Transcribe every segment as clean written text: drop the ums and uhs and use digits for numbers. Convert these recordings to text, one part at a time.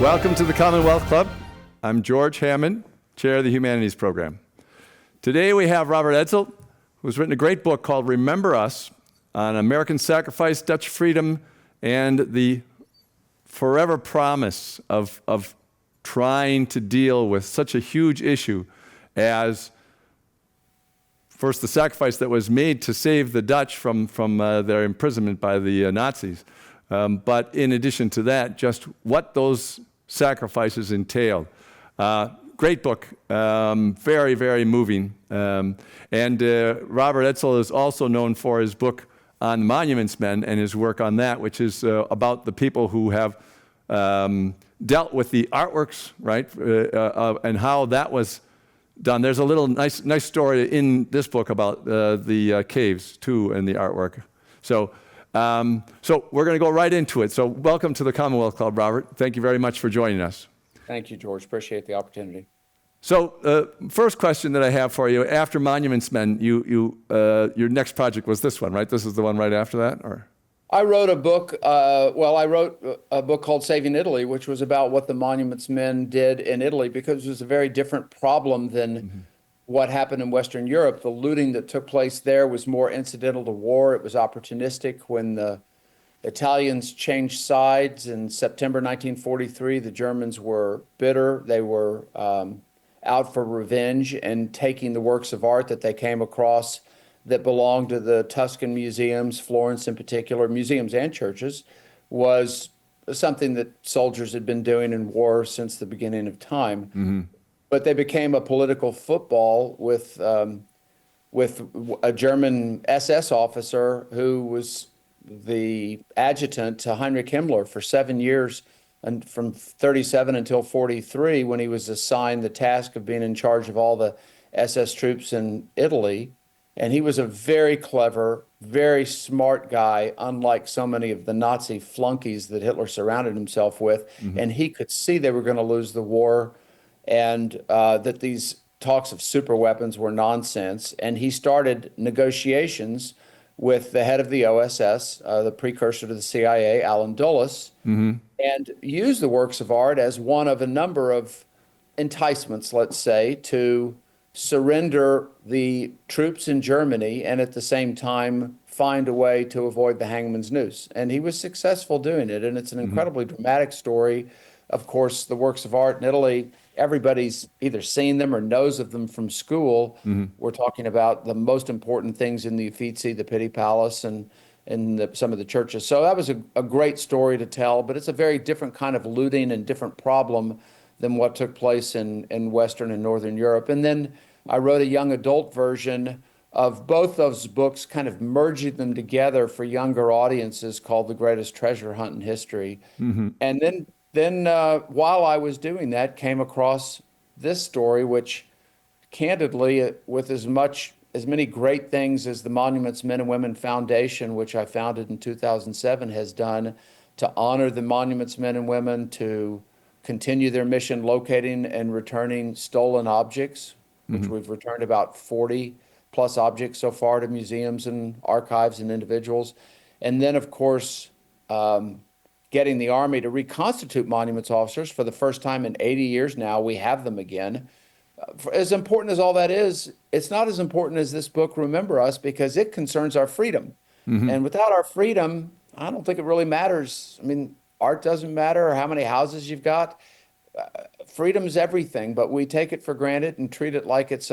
Welcome to the Commonwealth Club. I'm George Hammond, Chair of the Humanities Program. Today we have Robert Edsel, who's written a great book called Remember Us on American sacrifice, Dutch freedom, and the forever promise of trying to deal with such a huge issue as, first, the sacrifice that was made to save the Dutch from their imprisonment by the Nazis. But in addition to that, just what those sacrifices entailed. Great book, very, very moving. And Robert Edsel is also known for his book on Monuments Men and his work on that, which is about the people who have dealt with the artworks, right, and how that was done. There's a little nice story in this book about the caves, too, and the artwork. So we're going to go right into it. So welcome to the Commonwealth Club, Robert. Thank you very much for joining us. Thank you, George. Appreciate the opportunity. So first question that I have for you, after Monuments Men, your next project was this one, right? This is the one right after that? Or? I wrote a book, I wrote a book called Saving Italy, which was about what the Monuments Men did in Italy, because it was a very different problem than what happened in Western Europe. The looting that took place there was more incidental to war. It was opportunistic. When the Italians changed sides in September 1943, the Germans were bitter. They were out for revenge and taking the works of art that they came across that belonged to the Tuscan museums, Florence in particular, museums and churches, was something that soldiers had been doing in war since the beginning of time. Mm-hmm. But they became a political football with a German SS officer who was the adjutant to Heinrich Himmler for 7 years, and from 37 until 43, when he was assigned the task of being in charge of all the SS troops in Italy. And he was a very clever, very smart guy, unlike so many of the Nazi flunkies that Hitler surrounded himself with. Mm-hmm. And he could see they were going to lose the war, and that these talks of super weapons were nonsense. And he started negotiations with the head of the OSS, the precursor to the CIA, Allen Dulles, and used the works of art as one of a number of enticements, let's say, to surrender the troops in Germany and at the same time find a way to avoid the hangman's noose. And he was successful doing it. And it's an incredibly dramatic story. Of course, the works of art in Italy, everybody's either seen them or knows of them from school. Mm-hmm. We're talking about the most important things in the Uffizi, the Pitti Palace, and some of the churches. So that was a great story to tell, but it's a very different kind of looting and different problem than what took place in Western and Northern Europe. And then I wrote a young adult version of both those books, kind of merging them together for younger audiences, called The Greatest Treasure Hunt in History. Mm-hmm. And then while I was doing that, came across this story, which candidly, with as many great things as the Monuments Men and Women Foundation, which I founded in 2007, has done to honor the Monuments Men and Women, to continue their mission locating and returning stolen objects, which we've returned about 40 plus objects so far to museums and archives and individuals. And then, of course, getting the Army to reconstitute monuments officers for the first time in 80 years now. We have them again. As important as all that is, it's not as important as this book, Remember Us, because it concerns our freedom. Mm-hmm. And without our freedom, I don't think it really matters. I mean, art doesn't matter, or how many houses you've got. Freedom is everything, but we take it for granted and treat it like it's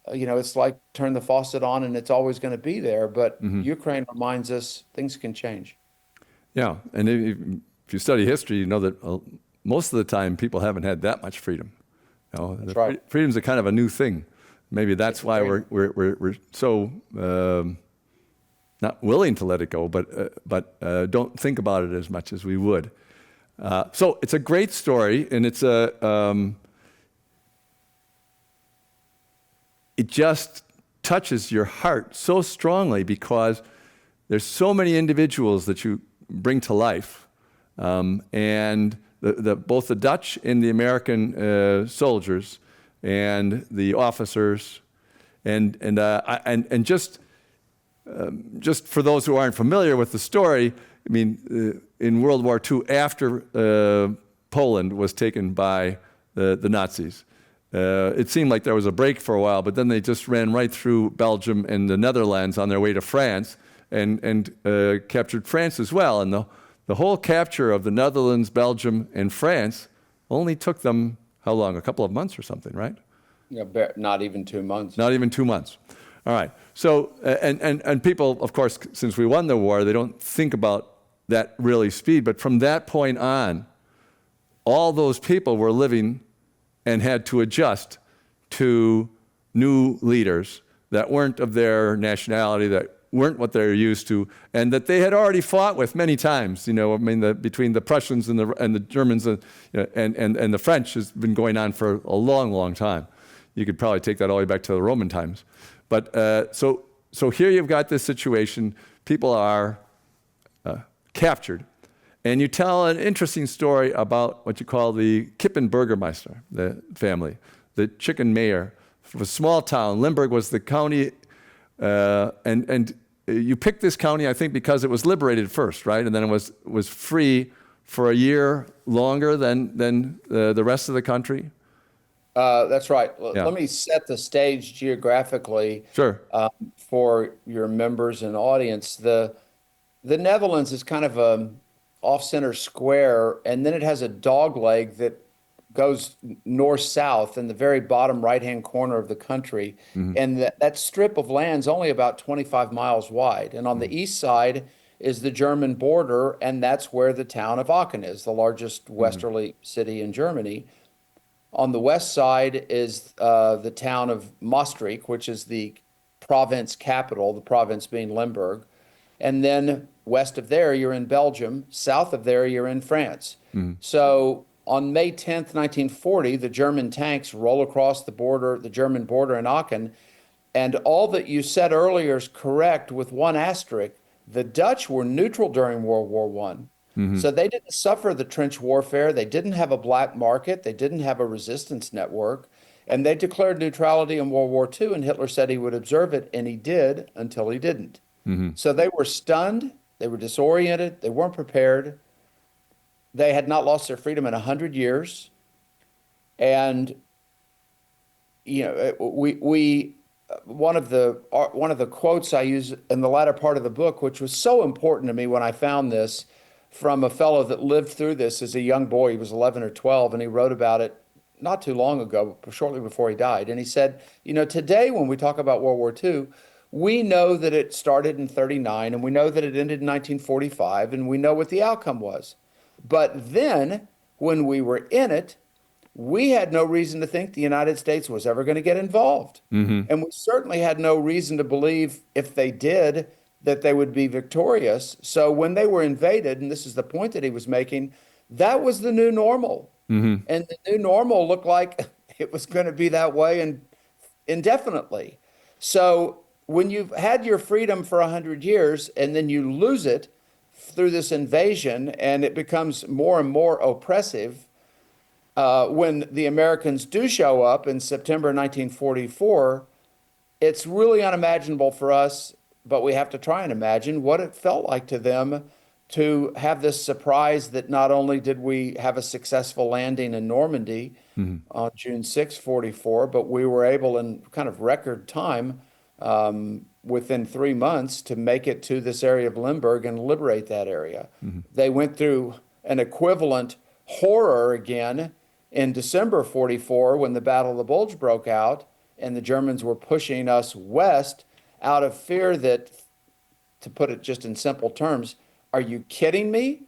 it's like turn the faucet on and it's always going to be there. But Ukraine reminds us things can change. Yeah, and if you study history, you know that most of the time people haven't had that much freedom. That's right. Freedom's a kind of a new thing. Maybe that's why we're so not willing to let it go, but don't think about it as much as we would. So it's a great story, and it just touches your heart so strongly because there's so many individuals that you bring to life, and both the Dutch and the American soldiers and the officers, and just for those who aren't familiar with the story, I mean, in World War II, after Poland was taken by the Nazis. It seemed like there was a break for a while, but then they just ran right through Belgium and the Netherlands on their way to France and captured France as well. And the whole capture of the Netherlands, Belgium, and France only took them, how long? A couple of months or something, right? Yeah, not even 2 months. Not even 2 months. All right. So, and people, of course, since we won the war, they don't think about that really speed. But from that point on, all those people were living and had to adjust to new leaders that weren't of their nationality, that weren't what they're used to, and that they had already fought with many times. You know, I mean, between the Prussians and the Germans and the French has been going on for a long, long time. You could probably take that all the way back to the Roman times. But so here you've got this situation. People are captured. And you tell an interesting story about what you call the Kippenbergermeister, the family, the chicken mayor of a small town. Limburg was the county, and you picked this county, I think, because it was liberated first, right? And then it was free for a year longer than the rest of the country. That's right. Yeah. Let me set the stage geographically. Sure. For your members and audience. The Netherlands is kind of a off-center square, and then it has a dog leg that goes north-south in the very bottom right-hand corner of the country. And that strip of land is only about 25 miles wide. And on the east side is the German border, and that's where the town of Aachen is, the largest westerly city in Germany. On the west side is the town of Maastricht, which is the province capital, the province being Limburg. And then west of there, you're in Belgium. South of there, you're in France. So on May 10th, 1940, the German tanks roll across the border, the German border in Aachen. And all that you said earlier is correct with one asterisk. The Dutch were neutral during World War I. So they didn't suffer the trench warfare. They didn't have a black market. They didn't have a resistance network. And they declared neutrality in World War II, and Hitler said he would observe it, and he did until he didn't. So they were stunned, they were disoriented, they weren't prepared. They had not lost their freedom in 100 years. And, you know, one of the quotes I use in the latter part of the book, which was so important to me when I found this, from a fellow that lived through this as a young boy. He was 11 or 12, and he wrote about it not too long ago, shortly before he died. And he said, you know, today when we talk about World War II, we know that it started in 39, and we know that it ended in 1945, and we know what the outcome was. But then, when we were in it, we had no reason to think the United States was ever going to get involved. And we certainly had no reason to believe, if they did, that they would be victorious. So when they were invaded, and this is the point that he was making, that was the new normal. And the new normal looked like it was going to be that way and indefinitely. So when you've had your freedom for 100 years and then you lose it through this invasion, and it becomes more and more oppressive, when the Americans do show up in September 1944, it's really unimaginable for us, but we have to try and imagine what it felt like to them to have this surprise that not only did we have a successful landing in Normandy on June 6, 44, but we were able in kind of record time, within 3 months, to make it to this area of Limburg and liberate that area. They went through an equivalent horror again in December 44 when the Battle of the Bulge broke out, and the Germans were pushing us west out of fear that, to put it just in simple terms, are you kidding me?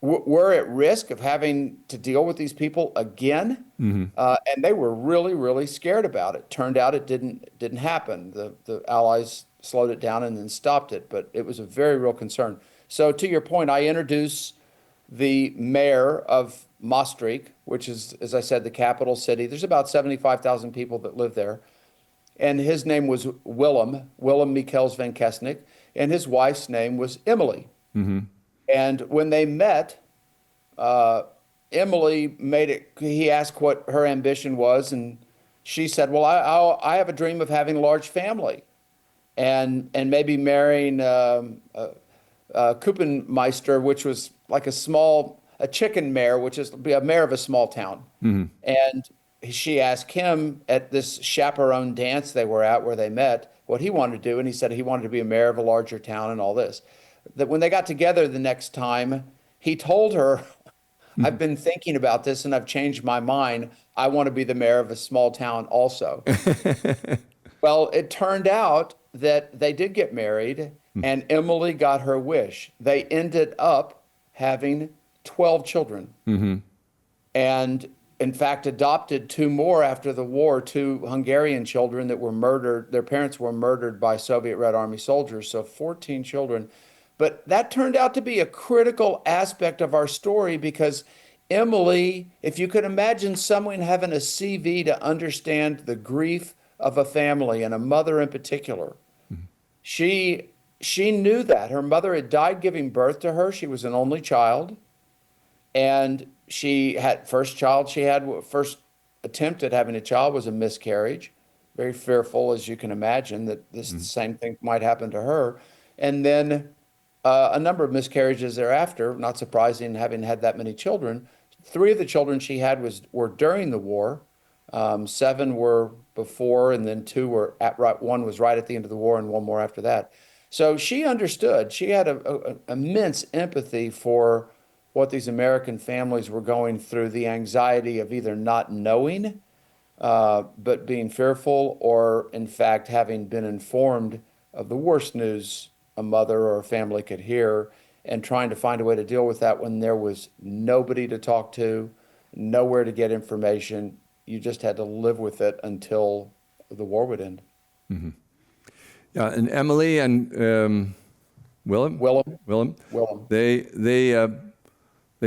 We're at risk of having to deal with these people again. And they were really, really scared about it. Turned out it didn't happen. The Allies slowed it down and then stopped it, but it was a very real concern. So to your point, I introduce the mayor of Maastricht, which is, as I said, the capital city. There's about 75,000 people that live there. And his name was Willem Michels van Kesnick, and his wife's name was Emily. And when they met, Emily he asked what her ambition was, and she said, well, I have a dream of having a large family and maybe marrying Kuppenmeister, which was like a a chicken mayor, which is be a mayor of a small town. And she asked him at this chaperone dance they were at where they met what he wanted to do. And he said he wanted to be a mayor of a larger town and all this. That when they got together the next time, he told her, I've been thinking about this and I've changed my mind. I want to be the mayor of a small town also. Well, it turned out that they did get married and Emily got her wish. They ended up having 12 children. And in fact, adopted two more after the war, two Hungarian children that were murdered. Their parents were murdered by Soviet Red Army soldiers, so 14 children. But that turned out to be a critical aspect of our story because Emily, if you could imagine someone having a CV to understand the grief of a family and a mother in particular, she knew that. Her mother had died giving birth to her. She was an only child. And she had first attempt at having a child was a miscarriage. Very fearful, as you can imagine, that this same thing might happen to her. And then a number of miscarriages thereafter, not surprising having had that many children. 3 of the children she had were during the war. 7 were before, and then 2 were one was right at the end of the war and 1 more after that. So she understood. She had a immense empathy for what these American families were going through, the anxiety of either not knowing, but being fearful, or in fact having been informed of the worst news a mother or a family could hear, and trying to find a way to deal with that when there was nobody to talk to, nowhere to get information. You just had to live with it until the war would end. Yeah, and Emily and Willem, they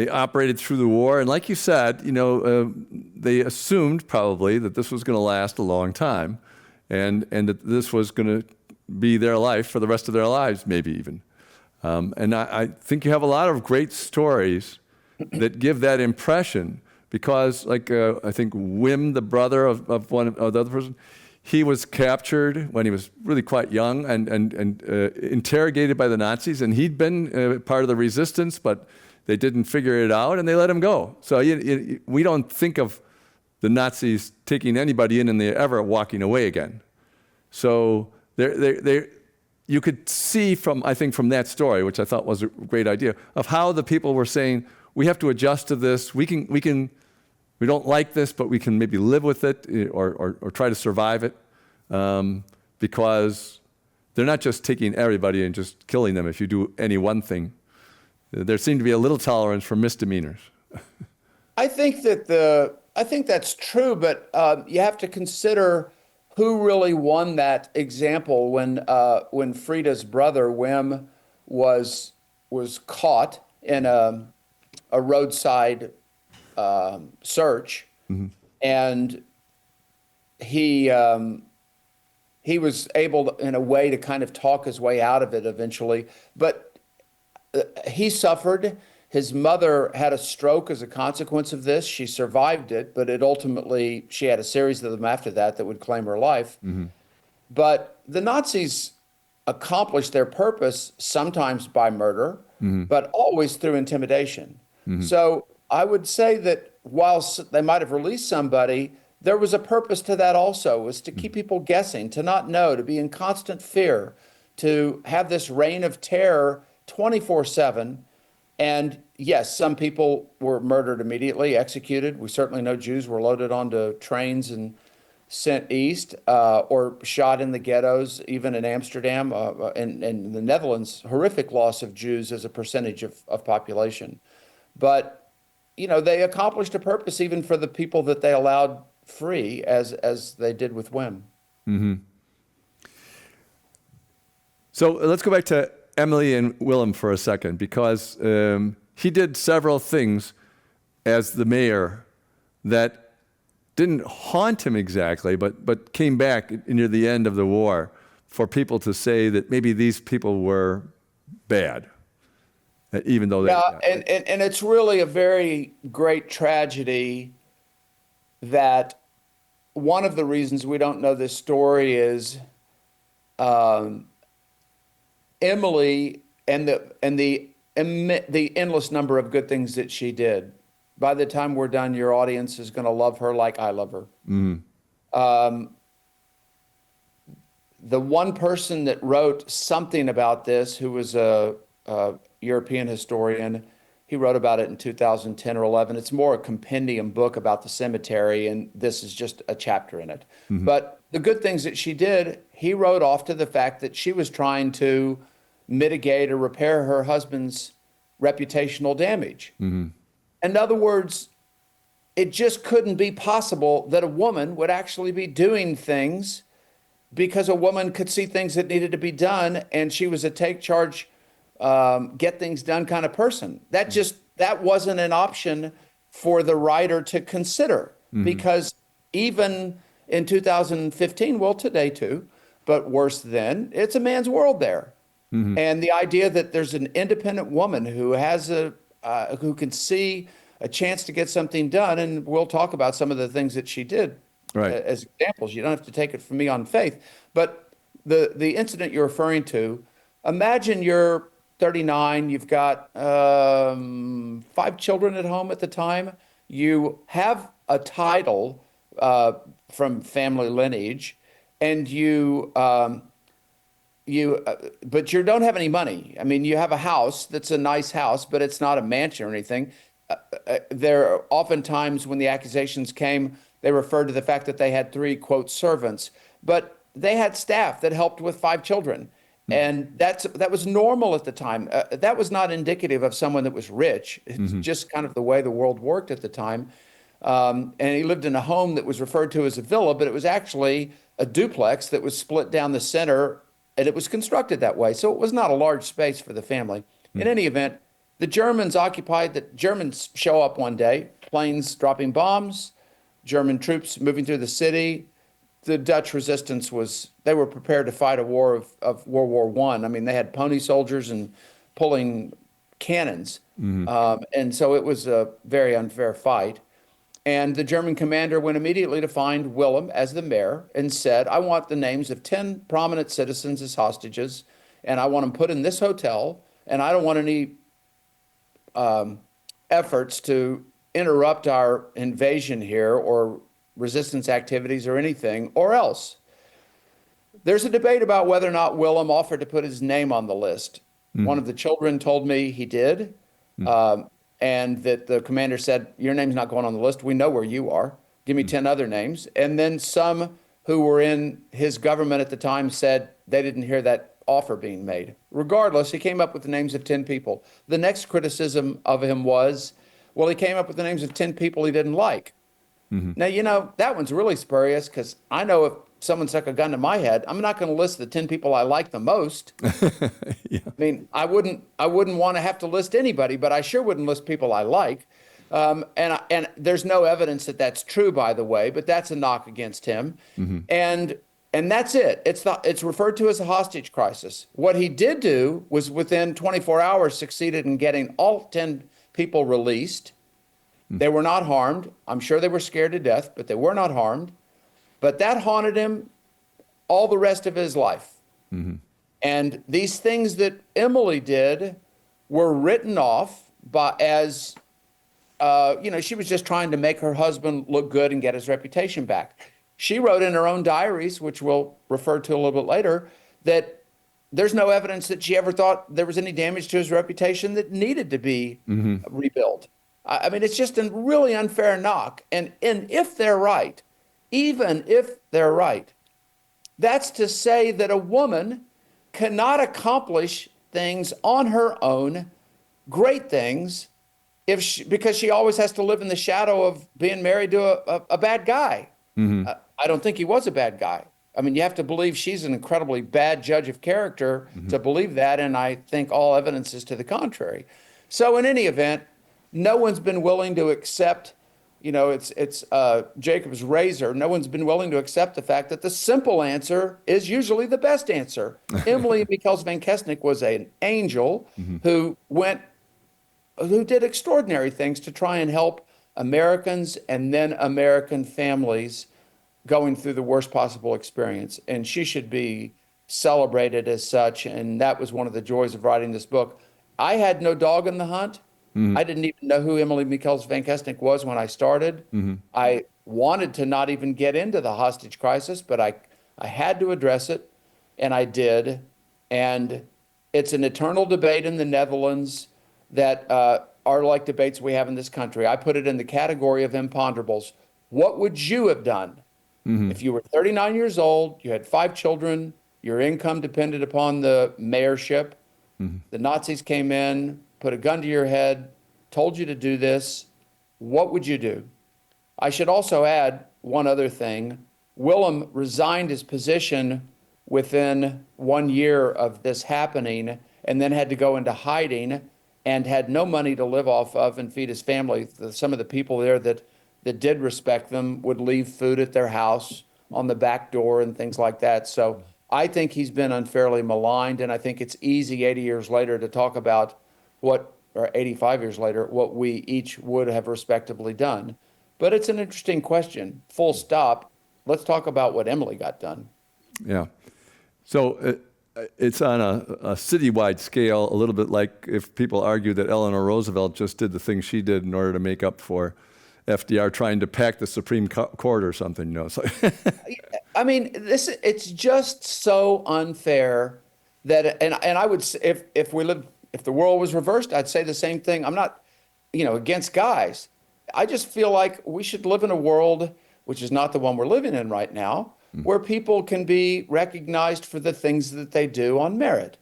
operated through the war, and like you said, they assumed probably that this was going to last a long time, and that this was going to be their life for the rest of their lives, maybe even. And I think you have a lot of great stories that give that impression, because, like I think Wim, the brother of one of the other person, he was captured when he was really quite young and interrogated by the Nazis, and he'd been part of the resistance, but they didn't figure it out, and they let him go. So we don't think of the Nazis taking anybody in and they're ever walking away again. So you could see from that story, which I thought was a great idea, of how the people were saying, we have to adjust to this. We don't like this, but we can maybe live with it or try to survive it, because they're not just taking everybody and just killing them if you do any one thing. There seemed to be a little tolerance for misdemeanors. I think that's true, but you have to consider who really won that example when Frida's brother Wim was caught in a roadside search, and he was able to, in a way, to kind of talk his way out of it eventually, but he suffered. His mother had a stroke as a consequence of this. She survived it, but she had a series of them after that would claim her life. But the Nazis accomplished their purpose sometimes by murder, but always through intimidation. So I would say that while they might have released somebody, there was a purpose to that also, was to keep people guessing, to not know, to be in constant fear, to have this reign of terror 24/7. And yes, some people were murdered immediately, executed. We certainly know Jews were loaded onto trains and sent east, or shot in the ghettos, even in Amsterdam, and in the Netherlands, horrific loss of Jews as a percentage of population. But, they accomplished a purpose even for the people that they allowed free, as they did with Wim. So let's go back to Emily and Willem for a second, because he did several things as the mayor that didn't haunt him exactly, but came back near the end of the war for people to say that maybe these people were bad, even though and it's really a very great tragedy that one of the reasons we don't know this story is Emily and the the endless number of good things that she did. By the time we're done, your audience is going to love her like I love her. The one person that wrote something about this, who was a European historian, he wrote about it in 2010 or 11. It's more a compendium book about the cemetery, and this is just a chapter in it. But the good things that she did, he wrote off to the fact that she was trying to mitigate or repair her husband's reputational damage. In other words, it just couldn't be possible that a woman would actually be doing things, because a woman could see things that needed to be done, and she was a take charge, get things done kind of person. That wasn't an option for the writer to consider, because even in 2015, well, today too, but worse then, it's a man's world there. And the idea that there's an independent woman who has who can see a chance to get something done, and we'll talk about some of the things that she did as examples. You don't have to take it from me on faith, but the incident you're referring to, imagine you're 39, you've got 5 children at home at the time, you have a title from family lineage, and but you don't have any money. I mean, you have a house that's a nice house, but it's not a mansion or anything. There oftentimes, when the accusations came, they referred to the fact that they had 3, quote, servants, but they had staff that helped with 5 children. And that was normal at the time. That was not indicative of someone that was rich. It's just kind of the way the world worked at the time. And he lived in a home that was referred to as a villa, but it was actually a duplex that was split down the center, and it was constructed that way. So it was not a large space for the family. In any event, the Germans show up one day, planes dropping bombs, German troops moving through the city. The Dutch resistance they were prepared to fight a war of World War I. I mean, they had pony soldiers and pulling cannons. And so it was a very unfair fight. And the German commander went immediately to find Willem as the mayor and said, I want the names of 10 prominent citizens as hostages, and I want them put in this hotel, and I don't want any efforts to interrupt our invasion here or resistance activities or anything, or else. There's a debate about whether or not Willem offered to put his name on the list. One of the children told me he did. And that the commander said, your name's not going on the list. We know where you are. Give me 10 other names. And then some who were in his government at the time said they didn't hear that offer being made. Regardless, he came up with the names of 10 people. The next criticism of him was, well, he came up with the names of 10 people he didn't like. Now, that one's really spurious, because I know if someone stuck a gun to my head, I'm not going to list the 10 people I like the most. I mean, I wouldn't want to have to list anybody, but I sure wouldn't list people I like. And there's no evidence that that's true, by the way, but that's a knock against him. And that's it. It's referred to as a hostage crisis. What he did do was, within 24 hours, succeeded in getting all 10 people released. They were not harmed. I'm sure they were scared to death, but they were not harmed. But that haunted him all the rest of his life. And these things that Emily did were written off as, she was just trying to make her husband look good and get his reputation back. She wrote in her own diaries, which we'll refer to a little bit later, that there's no evidence that she ever thought there was any damage to his reputation that needed to be rebuilt. I mean, it's just a really unfair knock. And if they're right, even if they're right, that's to say that a woman cannot accomplish things on her own, great things, because she always has to live in the shadow of being married to a bad guy. I don't think he was a bad guy. I mean, you have to believe she's an incredibly bad judge of character to believe that, and I think all evidence is to the contrary. So in any event, no one's been willing to accept, it's Jacob's razor. No one's been willing to accept the fact that the simple answer is usually the best answer. Emily Michels van Kestnik was an angel who did extraordinary things to try and help Americans and then American families going through the worst possible experience. And she should be celebrated as such. And that was one of the joys of writing this book. I had no dog in the hunt. I didn't even know who Emily Mikkels Van Kestink was when I started. I wanted to not even get into the hostage crisis, but I had to address it, and I did. And it's an eternal debate in the Netherlands that are like debates we have in this country. I put it in the category of imponderables. What would you have done if you were 39 years old, you had 5 children, your income depended upon the mayorship, the Nazis came in, put a gun to your head, told you to do this? What would you do? I should also add one other thing. Willem resigned his position within 1 year of this happening and then had to go into hiding and had no money to live off of and feed his family. Some of the people there that did respect them would leave food at their house on the back door and things like that. So I think he's been unfairly maligned, and I think it's easy 80 years later to talk about or 85 years later, what we each would have respectably done. But it's an interesting question. Full stop. Let's talk about what Emily got done. Yeah. So it's on a citywide scale, a little bit like if people argue that Eleanor Roosevelt just did the thing she did in order to make up for FDR trying to pack the Supreme Court or something, you know. So I mean, it's just so unfair that, and I would say if the world was reversed, I'd say the same thing. I'm not, against guys. I just feel like we should live in a world, which is not the one we're living in right now, where people can be recognized for the things that they do on merit.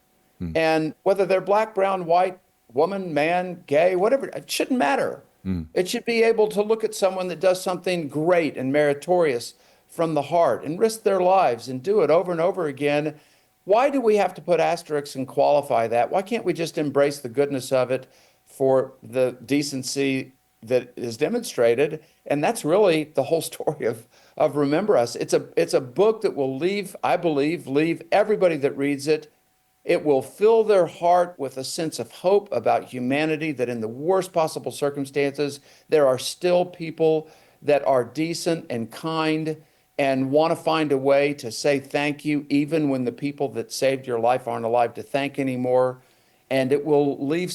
And whether they're black, brown, white, woman, man, gay, whatever, it shouldn't matter. It should be able to look at someone that does something great and meritorious from the heart and risk their lives and do it over and over again. Why do we have to put asterisks and qualify that? Why can't we just embrace the goodness of it for the decency that is demonstrated? And that's really the whole story of Remember Us. It's a book that will leave everybody that reads it. It will fill their heart with a sense of hope about humanity, that in the worst possible circumstances, there are still people that are decent and kind and want to find a way to say thank you, even when the people that saved your life aren't alive to thank anymore. And it will leave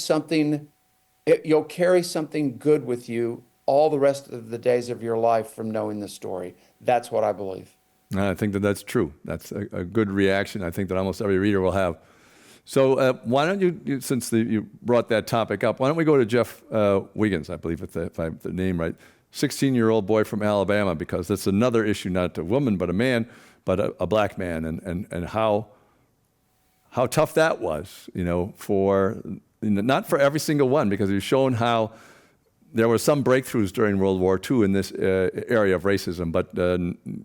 you'll carry something good with you all the rest of the days of your life from knowing the story. That's what I believe. I think that's true. That's a good reaction. I think that almost every reader will have. So why don't you since you brought that topic up, why don't we go to Jeff Wiggins, I believe, if I have the name right, 16-year-old boy from Alabama, because that's another issue, not a woman, but a man, but a black man, and how tough that was, not for every single one, because you've shown how there were some breakthroughs during World War II in this area of racism, but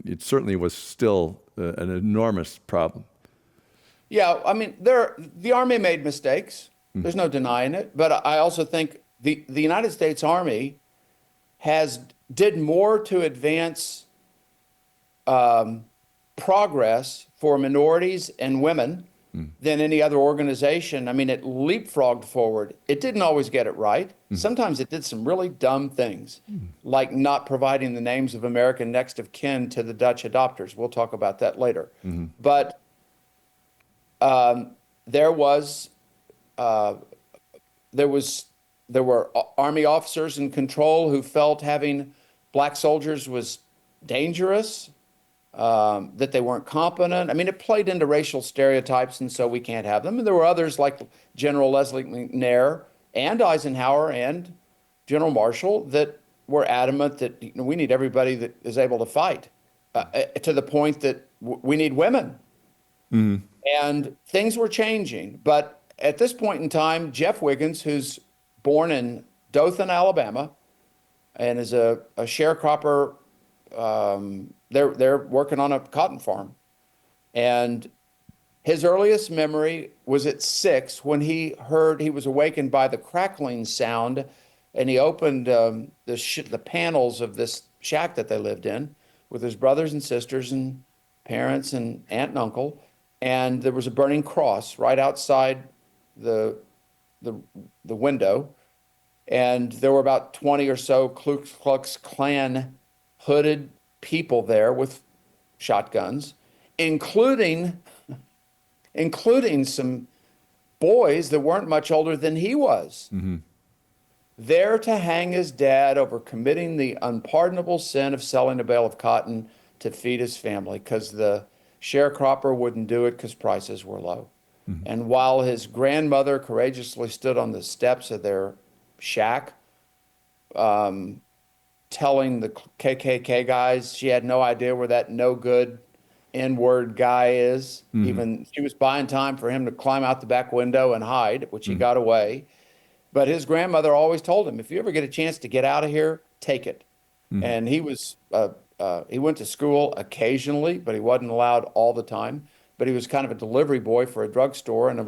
it certainly was still an enormous problem. Yeah, I mean, the Army made mistakes. There's no denying it. But I also think the United States Army did more to advance progress for minorities and women than any other organization. I mean, it leapfrogged forward. It didn't always get it right. Sometimes it did some really dumb things, like not providing the names of American next of kin to the Dutch adopters. We'll talk about that later. But there were Army officers in control who felt having black soldiers was dangerous, that they weren't competent. I mean, it played into racial stereotypes, and so we can't have them. And there were others like General Leslie McNair and Eisenhower and General Marshall that were adamant that we need everybody that is able to fight, to the point that we need women. And things were changing. But at this point in time, Jeff Wiggins, who's born in Dothan, Alabama, and is a sharecropper, they're working on a cotton farm. And his earliest memory was at 6 when he was awakened by the crackling sound, and he opened the panels of this shack that they lived in with his brothers and sisters and parents and aunt and uncle. And there was a burning cross right outside the window. And there were about 20 or so Ku Klux Klan hooded people there with shotguns, including some boys that weren't much older than he was, there to hang his dad over committing the unpardonable sin of selling a bale of cotton to feed his family because the sharecropper wouldn't do it because prices were low. And while his grandmother courageously stood on the steps of their shack, telling the KKK guys she had no idea where that no good N-word guy is. Even she was buying time for him to climb out the back window and hide, which he got away. But his grandmother always told him, if you ever get a chance to get out of here, take it. And he was he went to school occasionally, but he wasn't allowed all the time. But he was kind of a delivery boy for a drugstore, and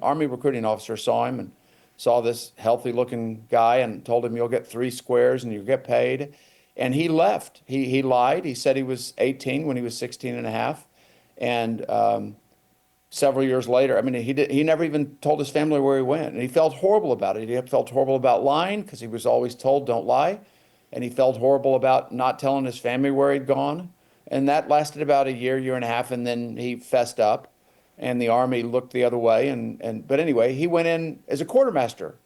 army recruiting officer saw him and saw this healthy looking guy and told him, you'll get 3 squares and you'll get paid. And he left. He lied. He said he was 18 when he was 16 and a half. And several years later, I mean, he never even told his family where he went. And he felt horrible about it. He felt horrible about lying because he was always told, don't lie. And he felt horrible about not telling his family where he'd gone. And that lasted about a year and a half. And then he fessed up and the army looked the other way. But anyway, he went in as a quartermaster.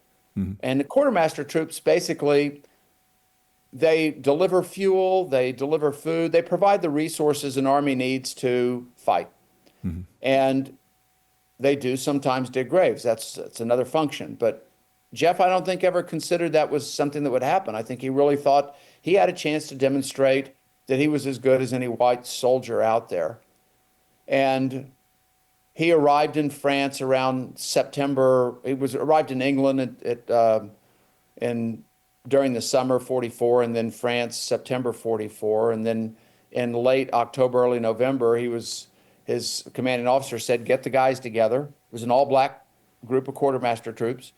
And the quartermaster troops basically, they deliver fuel, they deliver food, they provide the resources an army needs to fight. And they do sometimes dig graves. That's another function. But Jeff, I don't think ever considered that was something that would happen. I think he really thought he had a chance to demonstrate that he was as good as any white soldier out there. And he arrived in France around September. He arrived in England during the summer 44, and then France September 44, and then in late October, early November, his commanding officer said, get the guys together. It was an all-black group of quartermaster troops.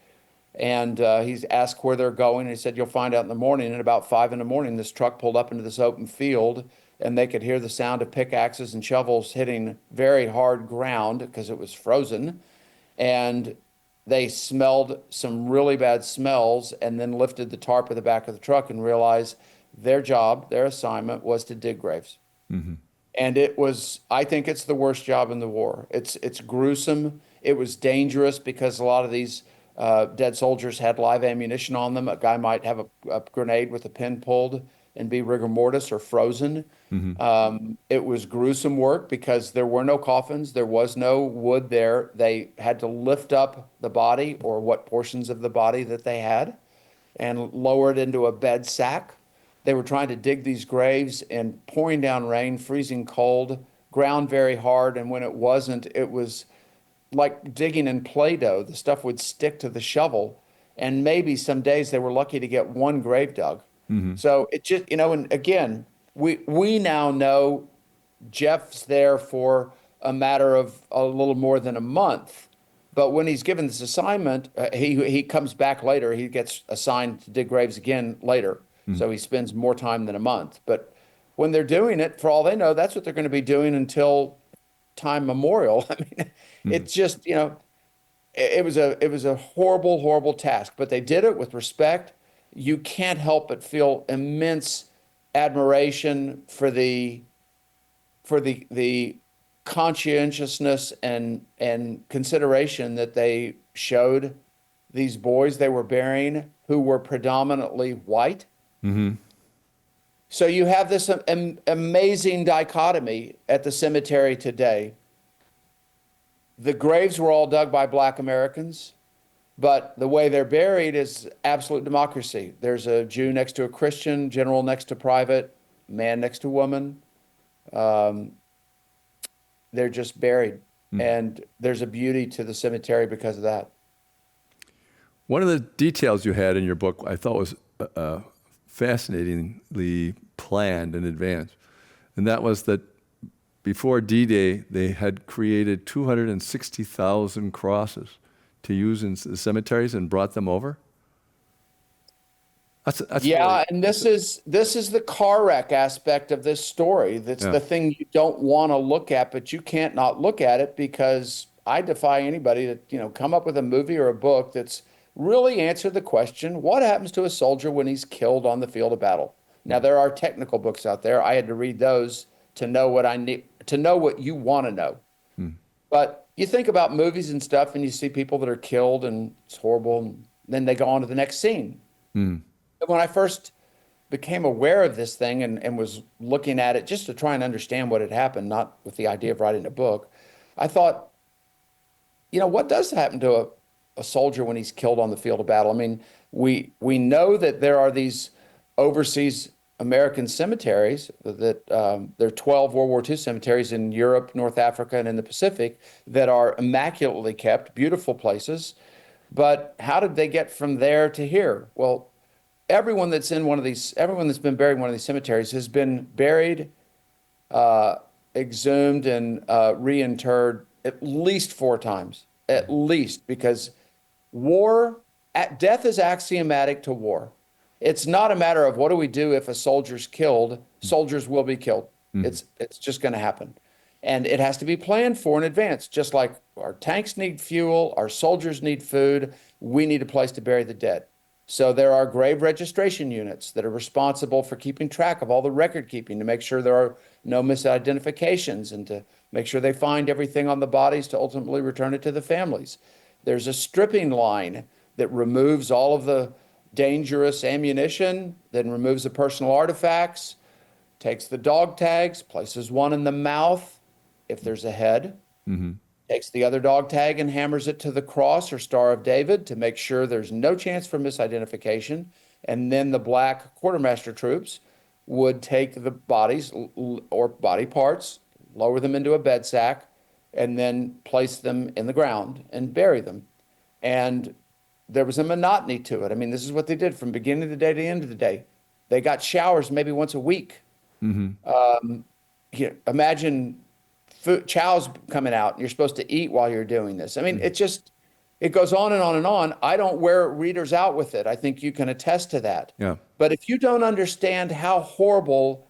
And he's asked where they're going. And he said, you'll find out in the morning. And about 5 a.m, this truck pulled up into this open field, and they could hear the sound of pickaxes and shovels hitting very hard ground because it was frozen. And they smelled some really bad smells and then lifted the tarp at the back of the truck and realized their job, their assignment was to dig graves. And it was, I think it's the worst job in the war. It's gruesome. It was dangerous because a lot of these dead soldiers had live ammunition on them. A guy might have a grenade with a pin pulled and be rigor mortis or frozen. It was gruesome work because there were no coffins. There was no wood there. They had to lift up the body or what portions of the body that they had and lower it into a bed sack. They were trying to dig these graves in pouring down rain, freezing cold, ground very hard. And when it wasn't, it was like digging in Play-Doh. The stuff would stick to the shovel. And maybe some days they were lucky to get one grave dug. So it just, and again, we now know Jeff's there for a matter of a little more than a month. But when he's given this assignment, he comes back later. He gets assigned to dig graves again later. So he spends more time than a month. But when they're doing it, for all they know, that's what they're going to be doing until time memorial. I mean, it's just, it was a horrible, horrible task, but they did it with respect. You can't help but feel immense admiration for the conscientiousness and consideration that they showed these boys they were burying who were predominantly white. So you have this amazing dichotomy at the cemetery today. The graves were all dug by Black Americans, but the way they're buried is absolute democracy. There's a Jew next to a Christian, general next to private, man next to woman. They're just buried. And there's a beauty to the cemetery because of that. One of the details you had in your book I thought was fascinatingly planned in advance, and that was that before D-Day, they had created 260,000 crosses to use in the cemeteries and brought them over. That's yeah, really, and this is the car wreck aspect of this story. That's the thing you don't want to look at, but you can't not look at it because I defy anybody to come up with a movie or a book that's really answered the question: what happens to a soldier when he's killed on the field of battle? Now there are technical books out there. I had to read those to know what I need to know what you want to know. But you think about movies and stuff, and you see people that are killed, and it's horrible, and then they go on to the next scene. Mm. And when I first became aware of this thing and was looking at it just to try and understand what had happened, not with the idea of writing a book, I thought, what does happen to a soldier when he's killed on the field of battle? I mean, we know that there are these overseas American cemeteries that there are 12 World War II cemeteries in Europe, North Africa, and in the Pacific that are immaculately kept, beautiful places. But how did they get from there to here? Well, everyone that's been buried in one of these cemeteries has been buried, exhumed, and reinterred at least 4 times, at least, because death is axiomatic to war. It's not a matter of what do we do if a soldier's killed. Soldiers will be killed. It's just going to happen. And it has to be planned for in advance, just like our tanks need fuel, our soldiers need food, we need a place to bury the dead. So there are grave registration units that are responsible for keeping track of all the record keeping to make sure there are no misidentifications and to make sure they find everything on the bodies to ultimately return it to the families. There's a stripping line that removes all of the dangerous ammunition, then removes the personal artifacts, takes the dog tags, places one in the mouth if there's a head, takes the other dog tag and hammers it to the cross or Star of David to make sure there's no chance for misidentification. And then the black quartermaster troops would take the bodies or body parts, lower them into a bed sack, and then place them in the ground and bury them. And there was a monotony to it. I mean, this is what they did from beginning of the day to the end of the day. They got showers maybe once a week. Imagine chow's coming out and you're supposed to eat while you're doing this. I mean, it goes on and on and on. I don't wear readers out with it. I think you can attest to that. Yeah. But if you don't understand how horrible,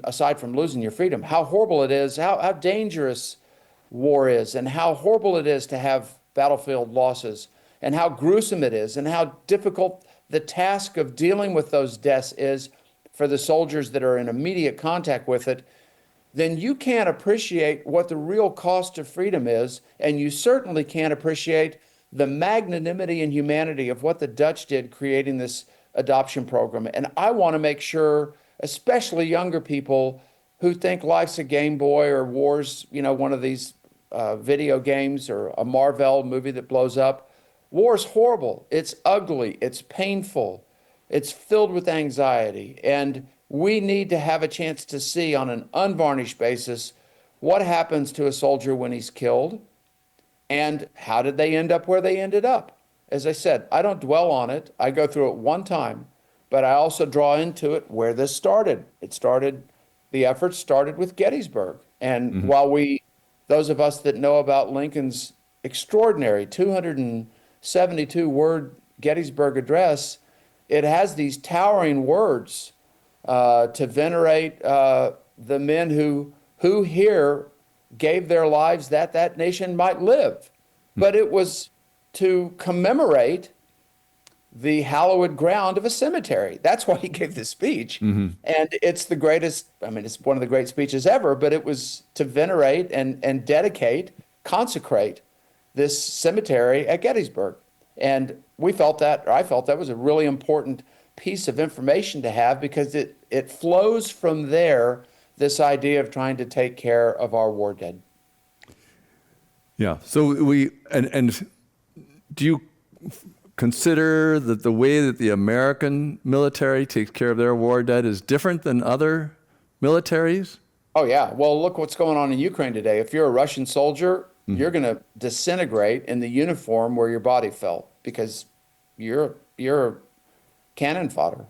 aside from losing your freedom, how horrible it is, how dangerous war is, and how horrible it is to have battlefield losses, and how gruesome it is, and how difficult the task of dealing with those deaths is for the soldiers that are in immediate contact with it, then you can't appreciate what the real cost of freedom is, and you certainly can't appreciate the magnanimity and humanity of what the Dutch did creating this adoption program. And I want to make sure, especially younger people who think life's a Game Boy or war's, one of these video games or a Marvel movie that blows up. War's horrible. It's ugly. It's painful. It's filled with anxiety. And we need to have a chance to see on an unvarnished basis what happens to a soldier when he's killed and how did they end up where they ended up. As I said, I don't dwell on it. I go through it one time, but I also draw into it where this started. The effort started with Gettysburg. And while those of us that know about Lincoln's extraordinary 272-word Gettysburg Address, it has these towering words to venerate the men who here gave their lives that that nation might live. But it was to commemorate the hallowed ground of a cemetery. That's why he gave this speech. And it's the greatest, it's one of the great speeches ever, but it was to venerate and dedicate, consecrate this cemetery at Gettysburg. And I felt that was a really important piece of information to have because it flows from there, this idea of trying to take care of our war dead. Yeah. So and do you consider that the way that the American military takes care of their war dead is different than other militaries? Oh, yeah. Well, look what's going on in Ukraine today. If you're a Russian soldier, you're going to disintegrate in the uniform where your body fell because you're cannon fodder.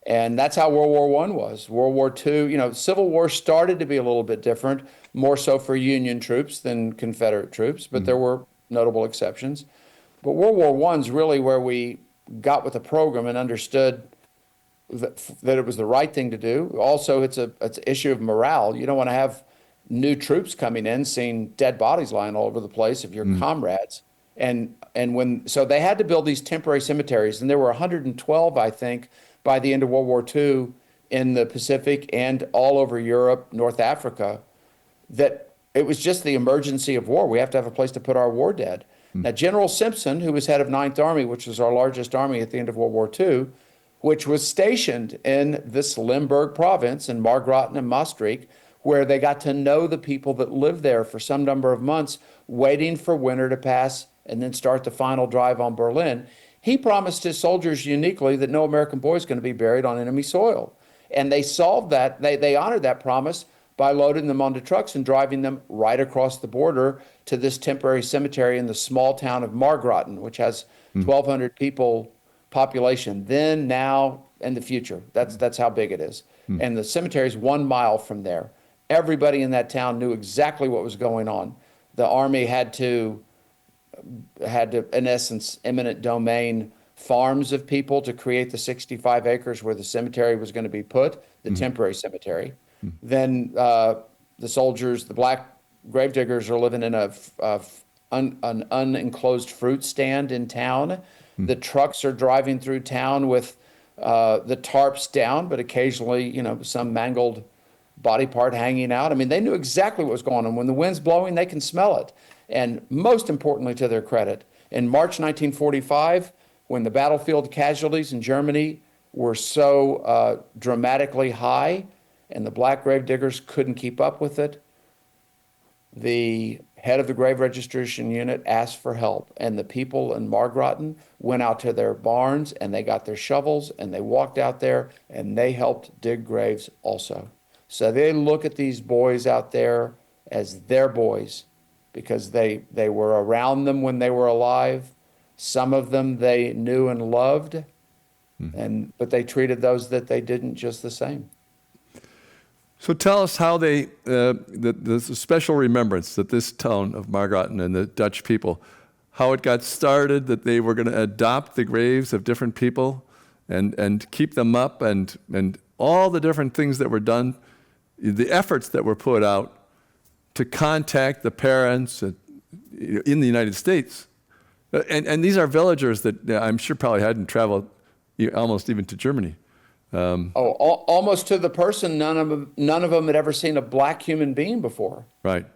And that's how World War I was. World War II, Civil War started to be a little bit different, more so for Union troops than Confederate troops, but there were notable exceptions. But World War I is really where we got with the program and understood that it was the right thing to do. Also, it's an issue of morale. You don't want to have new troops coming in, seeing dead bodies lying all over the place of your comrades. So they had to build these temporary cemeteries, and there were 112, I think, by the end of World War II in the Pacific and all over Europe, North Africa, that it was just the emergency of war. We have to have a place to put our war dead. Now, General Simpson, who was head of Ninth Army, which was our largest army at the end of World War II, which was stationed in this Limburg province in Margraten and Maastricht, where they got to know the people that lived there for some number of months, waiting for winter to pass and then start the final drive on Berlin. He promised his soldiers uniquely that no American boy is going to be buried on enemy soil. And they solved that. They honored that promise by loading them onto trucks and driving them right across the border to this temporary cemetery in the small town of Margraten, which has 1,200 people population then, now, and the future. That's how big it is. And the cemetery is 1 mile from there. Everybody in that town knew exactly what was going on. The army had to, in essence, eminent domain farms of people to create the 65 acres where the cemetery was going to be put, the temporary cemetery. Then the soldiers, the black gravediggers, are living in an unenclosed fruit stand in town. The trucks are driving through town with the tarps down, but occasionally, some mangled body part hanging out. I mean, they knew exactly what was going on. When the wind's blowing, they can smell it. And most importantly, to their credit, in March 1945, when the battlefield casualties in Germany were so dramatically high and the black gravediggers couldn't keep up with it, the head of the grave registration unit asked for help, and the people in Margraten went out to their barns and they got their shovels and they walked out there and they helped dig graves also. So they look at these boys out there as their boys because they were around them when they were alive. Some of them they knew and loved, but they treated those that they didn't just the same. So tell us how the special remembrance that this town of Margraten and the Dutch people, how it got started, that they were going to adopt the graves of different people and keep them up, and all the different things that were done, the efforts that were put out to contact the parents in the United States. And these are villagers that I'm sure probably hadn't traveled almost even to Germany. Almost to the person, none of them had ever seen a black human being before. Right.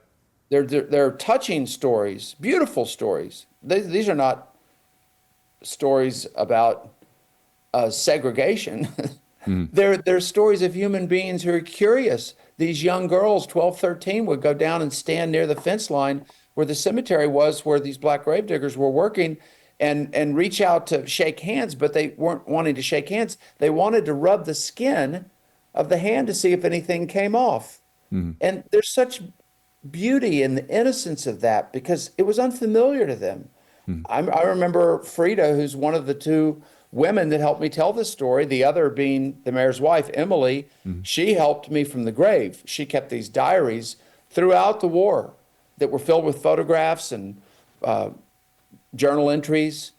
They're touching stories, beautiful stories. These are not stories about segregation. They're stories of human beings who are curious. These young girls, 12, 13, would go down and stand near the fence line where the cemetery was, where these black gravediggers were working, and reach out to shake hands, but they weren't wanting to shake hands. They wanted to rub the skin of the hand to see if anything came off. And there's such beauty in the innocence of that because it was unfamiliar to them. I remember Frida, who's one of the two women that helped me tell this story, the other being the mayor's wife, Emily. She helped me from the grave. She kept these diaries throughout the war that were filled with photographs and journal entries,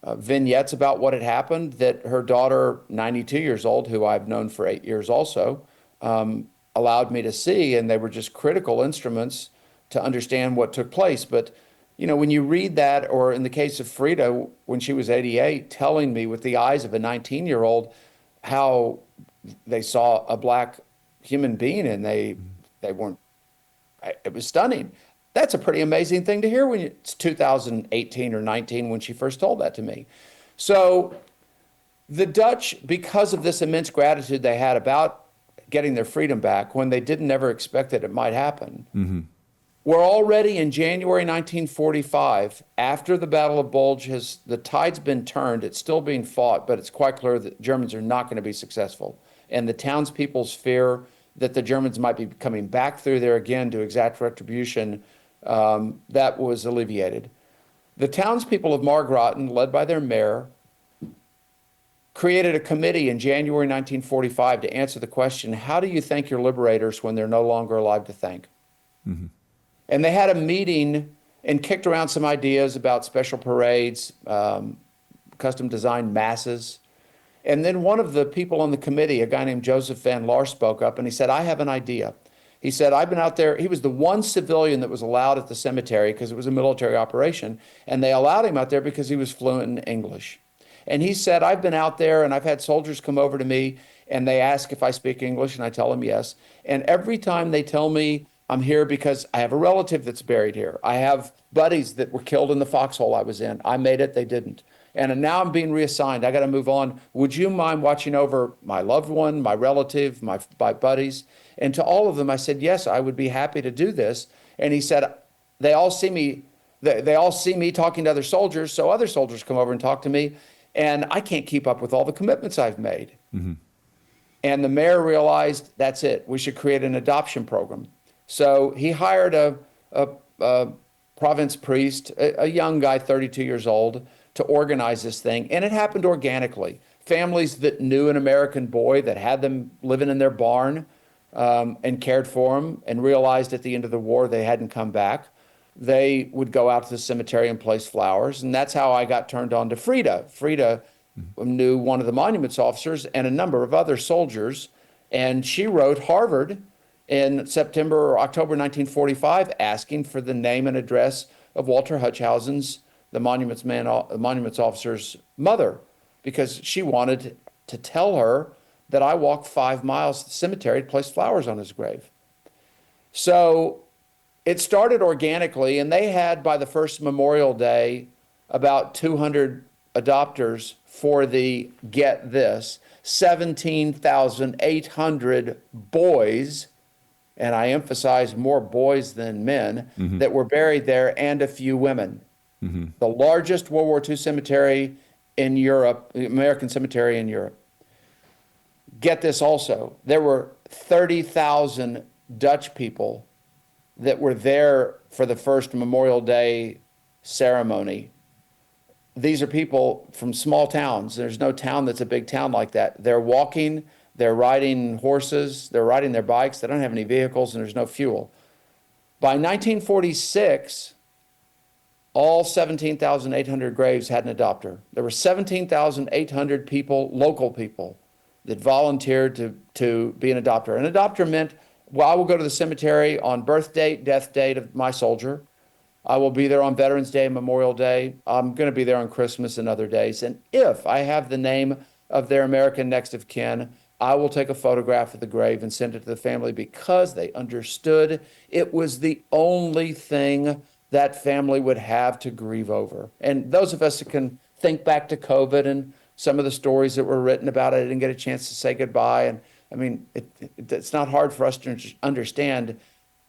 vignettes about what had happened that her daughter, 92 years old, who I've known for 8 years also, allowed me to see. And they were just critical instruments to understand what took place. But, when you read that, or in the case of Frida, when she was 88, telling me with the eyes of a 19-year-old how they saw a black human being and they weren't, it was stunning. That's a pretty amazing thing to hear when it's 2018 or 19 when she first told that to me. So the Dutch, because of this immense gratitude they had about getting their freedom back when they didn't ever expect that it might happen, were already in January 1945, after the Battle of Bulge, the tide's been turned. It's still being fought, but it's quite clear that Germans are not going to be successful. And the townspeople's fear that the Germans might be coming back through there again to exact retribution, that was alleviated. The townspeople of Margraten, led by their mayor, created a committee in January 1945 to answer the question, how do you thank your liberators when they're no longer alive to thank? And they had a meeting and kicked around some ideas about special parades, custom designed masses. And then one of the people on the committee, a guy named Joseph Van Laar, spoke up and he said, I have an idea. He said, I've been out there. He was the one civilian that was allowed at the cemetery because it was a military operation. And they allowed him out there because he was fluent in English. And he said, I've been out there and I've had soldiers come over to me and they ask if I speak English and I tell them yes. And every time they tell me I'm here because I have a relative that's buried here. I have buddies that were killed in the foxhole I was in. I made it, they didn't. And now I'm being reassigned. I got to move on. Would you mind watching over my loved one, my relative, my buddies? And to all of them, I said, yes, I would be happy to do this. And he said, they all see me. They all see me talking to other soldiers, so other soldiers come over and talk to me, and I can't keep up with all the commitments I've made. And the mayor realized, that's it. We should create an adoption program. So he hired a province priest, a young guy, 32 years old, to organize this thing. And it happened organically. Families that knew an American boy that had them living in their barn and cared for him and realized at the end of the war they hadn't come back, they would go out to the cemetery and place flowers. And that's how I got turned on to Frida. Frida knew one of the monuments officers and a number of other soldiers. And she wrote Harvard in September or October 1945 asking for the name and address of Walter Hutchhausen's, the monuments officer's mother, because she wanted to tell her that I walked 5 miles to the cemetery to place flowers on his grave. So it started organically, and they had, by the first Memorial Day, about 200 adopters for the, get this, 17,800 boys, and I emphasize more boys than men, that were buried there, and a few women. The largest World War II cemetery in Europe, the American cemetery in Europe. Get this also, there were 30,000 Dutch people that were there for the first Memorial Day ceremony. These are people from small towns. There's no town that's a big town like that. They're walking, they're riding horses, they're riding their bikes, they don't have any vehicles, and there's no fuel. By 1946, all 17,800 graves had an adopter. There were 17,800 people, local people, that volunteered to be an adopter. An adopter meant, well, I will go to the cemetery on birth date, death date of my soldier. I will be there on Veterans Day, Memorial Day. I'm going to be there on Christmas and other days. And if I have the name of their American next of kin, I will take a photograph of the grave and send it to the family, because they understood it was the only thing that family would have to grieve over. And those of us that can think back to COVID and some of the stories that were written about it, I didn't get a chance to say goodbye. And I mean, it's not hard for us to understand.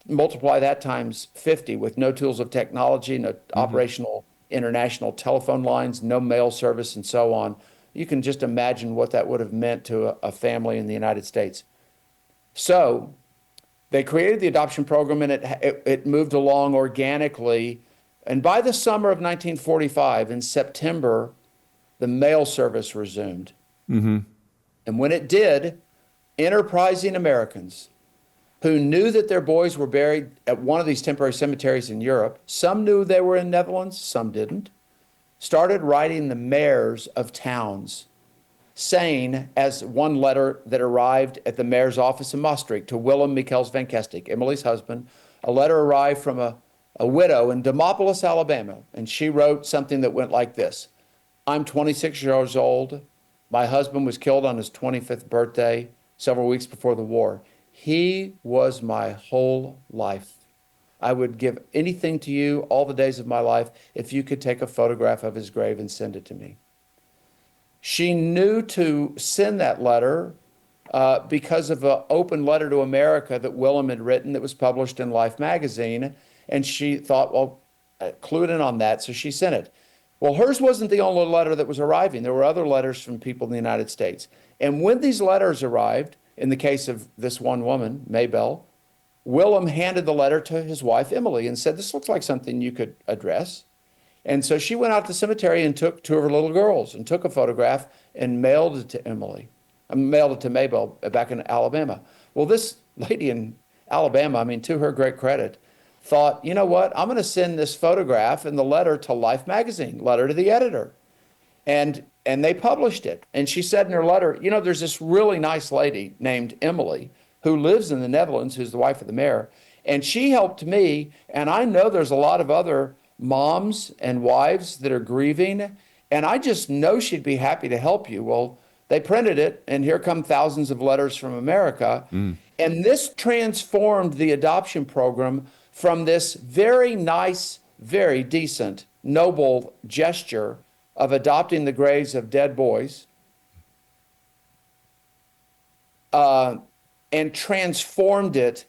Multiply that times 50 with no tools of technology, no operational international telephone lines, no mail service, and so on. You can just imagine what that would have meant to a family in the United States. So they created the adoption program, and it moved along organically. And by the summer of 1945, in September, the mail service resumed. And when it did, enterprising Americans who knew that their boys were buried at one of these temporary cemeteries in Europe, some knew they were in Netherlands, some didn't, started writing the mayors of towns, saying, as one letter that arrived at the mayor's office in Maastricht to Willem Michels van Kestik, Emily's husband, a letter arrived from a widow in Demopolis, Alabama, and she wrote something that went like this: I'm 26 years old. My husband was killed on his 25th birthday, several weeks before the war. He was my whole life. I would give anything to you all the days of my life if you could take a photograph of his grave and send it to me. She knew to send that letter because of an open letter to America that Willem had written that was published in Life magazine. And she thought, well, clued in on that, so she sent it. Well, hers wasn't the only letter that was arriving. There were other letters from people in the United States. And when these letters arrived, in the case of this one woman, Maybelle, Willem handed the letter to his wife, Emily, and said, this looks like something you could address. And so she went out to the cemetery and took two of her little girls and took a photograph and mailed it to Emily. I mailed it to Maybelle back in Alabama. Well, this lady in Alabama, I mean, to her great credit, thought, you know what, I'm going to send this photograph and the letter to Life magazine, letter to the editor. And they published it. And she said in her letter, you know, there's this really nice lady named Emily who lives in the Netherlands, who's the wife of the mayor, and she helped me. And I know there's a lot of other moms and wives that are grieving, and I just know she'd be happy to help you. Well, they printed it, and here come thousands of letters from America. And this transformed the adoption program from this very nice, very decent, noble gesture of adopting the graves of dead boys and transformed it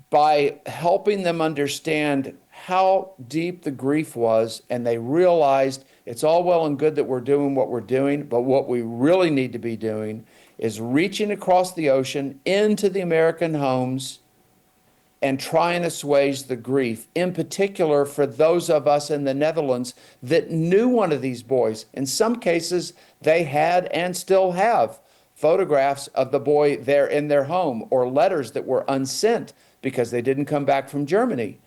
by helping them understand how deep the grief was. And they realized it's all well and good that we're doing what we're doing, but what we really need to be doing is reaching across the ocean into the American homes and try and assuage the grief, in particular for those of us in the Netherlands that knew one of these boys. In some cases, they had and still have photographs of the boy there in their home, or letters that were unsent because they didn't come back from Germany.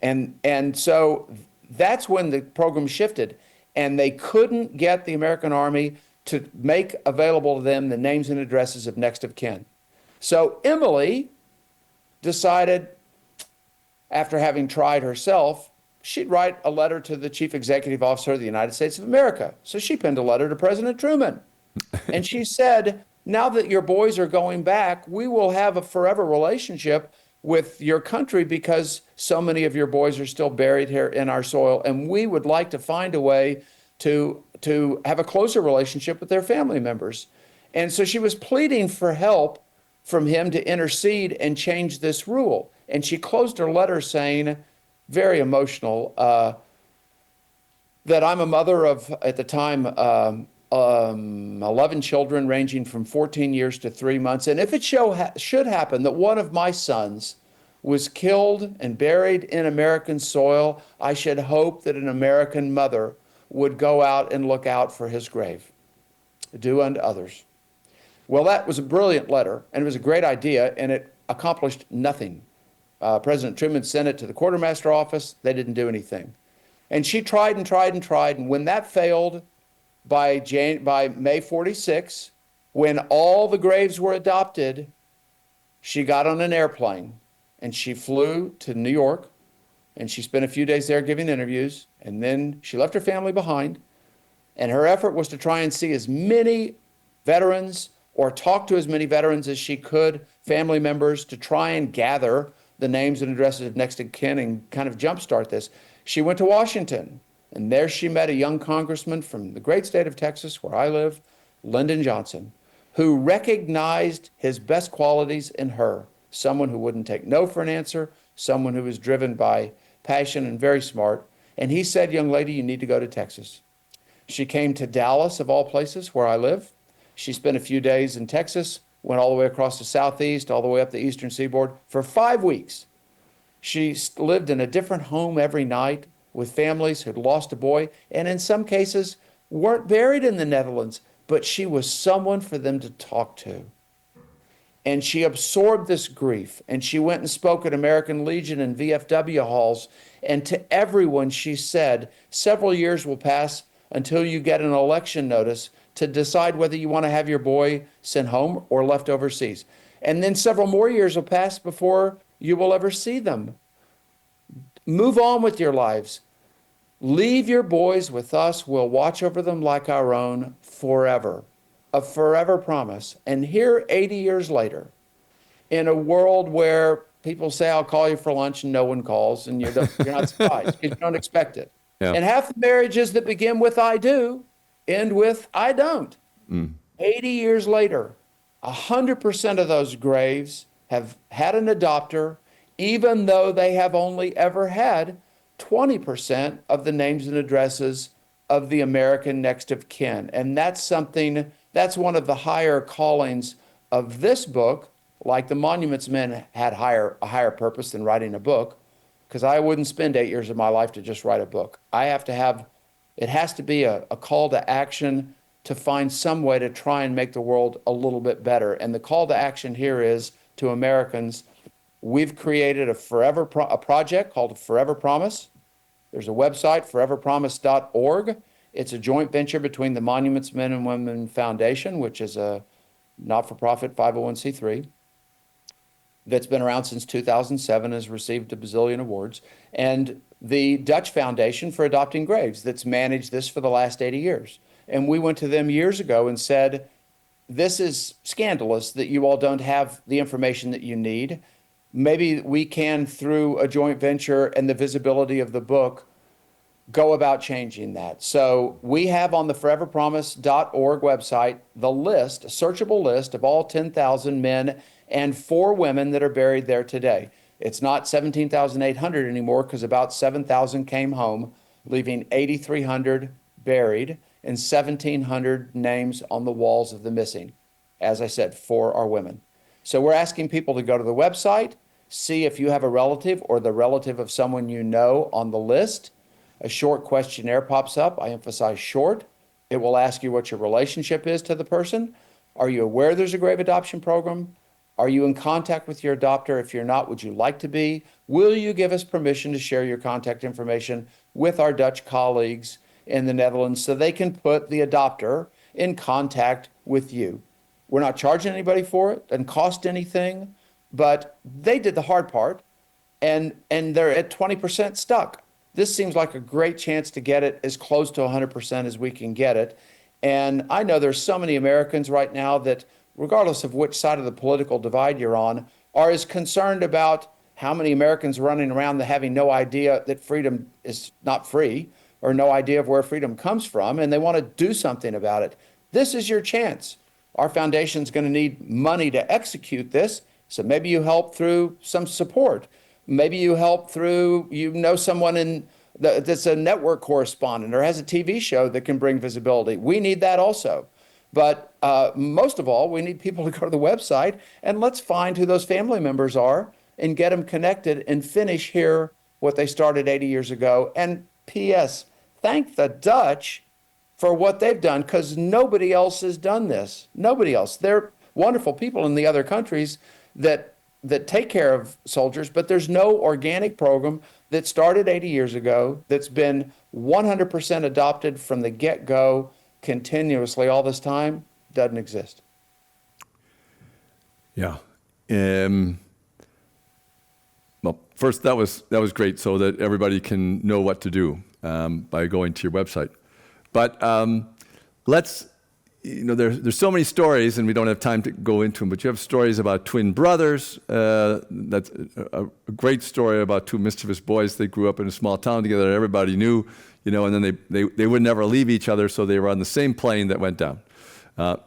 And so that's when the program shifted, and they couldn't get the American Army to make available to them the names and addresses of next of kin. So Emily decided, after having tried herself, she'd write a letter to the Chief Executive Officer of the United States of America. So she penned a letter to President Truman. And she said, now that your boys are going back, we will have a forever relationship with your country because so many of your boys are still buried here in our soil. And we would like to find a way to have a closer relationship with their family members. And so she was pleading for help from him to intercede and change this rule. And she closed her letter saying, very emotional, that I'm a mother of, at the time, 11 children ranging from 14 years to 3 months. And if it should happen that one of my sons was killed and buried in American soil, I should hope that an American mother would go out and look out for his grave. Do unto others. Well, that was a brilliant letter, and it was a great idea, and it accomplished nothing. President Truman sent it to the quartermaster office. They didn't do anything. And she tried and tried and tried, and when that failed, by May 46, when all the graves were adopted, she got on an airplane, and she flew to New York, and she spent a few days there giving interviews, and then she left her family behind, and her effort was to try and see as many veterans or talk to as many veterans as she could, family members, to try and gather the names and addresses of next of kin and kind of jumpstart this. She went to Washington, and there she met a young congressman from the great state of Texas, where I live, Lyndon Johnson, who recognized his best qualities in her, someone who wouldn't take no for an answer, someone who was driven by passion and very smart. And he said, young lady, you need to go to Texas. She came to Dallas, of all places, where I live. She spent a few days in Texas, went all the way across the southeast, all the way up the eastern seaboard for 5 weeks. She lived in a different home every night with families who'd lost a boy, and in some cases weren't buried in the Netherlands, but she was someone for them to talk to. And she absorbed this grief, and she went and spoke at American Legion and VFW halls, and to everyone she said, several years will pass until you get an election notice to decide whether you want to have your boy sent home or left overseas. And then several more years will pass before you will ever see them. Move on with your lives. Leave your boys with us. We'll watch over them like our own forever. A forever promise. And here, 80 years later, in a world where people say, I'll call you for lunch, and no one calls, and you're not surprised because you don't expect it. Yeah. And half the marriages that begin with I do end with I don't. 80 years later, 100% of those graves have had an adopter, even though they have only ever had 20% of the names and addresses of the American next of kin. And that's that's one of the higher callings of this book. Like the Monuments Men had a higher purpose than writing a book, because I wouldn't spend 8 years of my life to just write a book. It has to be a call to action to find some way to try and make the world a little bit better. And the call to action here is to Americans. We've created a project called Forever Promise. There's a website, foreverpromise.org. It's a joint venture between the Monuments Men and Women Foundation, which is a not-for-profit 501c3 that's been around since 2007, has received a bazillion awards, and the Dutch Foundation for Adopting Graves that's managed this for the last 80 years. And we went to them years ago and said, this is scandalous that you all don't have the information that you need. Maybe we can, through a joint venture and the visibility of the book, go about changing that. So we have on the foreverpromise.org website the list, a searchable list of all 10,000 men and 4 women that are buried there today. It's not 17,800 anymore because about 7,000 came home, leaving 8,300 buried and 1,700 names on the walls of the missing. As I said, 4 are women. So we're asking people to go to the website, see if you have a relative or the relative of someone you know on the list. A short questionnaire pops up. I emphasize short. It will ask you what your relationship is to the person. Are you aware there's a grave adoption program? Are you in contact with your adopter? If you're not, would you like to be? Will you give us permission to share your contact information with our Dutch colleagues in the Netherlands so they can put the adopter in contact with you? We're not charging anybody for it. It doesn't cost anything, but they did the hard part, and they're at 20% stuck. This seems like a great chance to get it as close to 100% as we can get it. And I know there's so many Americans right now that, regardless of which side of the political divide you're on, are as concerned about how many Americans running around that having no idea that freedom is not free or no idea of where freedom comes from, and they want to do something about it. This is your chance. Our foundation's going to need money to execute this, so maybe you help through some support. Maybe you help through, someone that's a network correspondent or has a TV show that can bring visibility. We need that also. But most of all, we need people to go to the website and let's find who those family members are and get them connected and finish here what they started 80 years ago. And P.S., thank the Dutch for what they've done, because nobody else has done this. Nobody else. They're wonderful people in the other countries that take care of soldiers, but there's no organic program that started 80 years ago that's been 100% adopted from the get-go continuously all this time. Doesn't exist. Yeah. Well, first, that was great, so that everybody can know what to do by going to your website. But there's so many stories, and we don't have time to go into them, but you have stories about twin brothers. That's a great story about 2 mischievous boys. They grew up in a small town together that everybody knew, and then they would never leave each other, so they were on the same plane that went down. The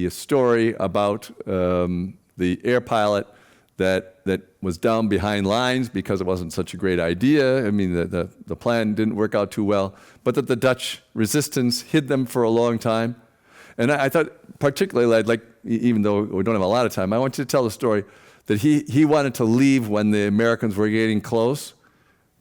story about the air pilot that was down behind lines because it wasn't such a great idea. I mean, the plan didn't work out too well, but that the Dutch resistance hid them for a long time. And I thought particularly, I'd like, even though we don't have a lot of time, I want you to tell the story that he wanted to leave when the Americans were getting close,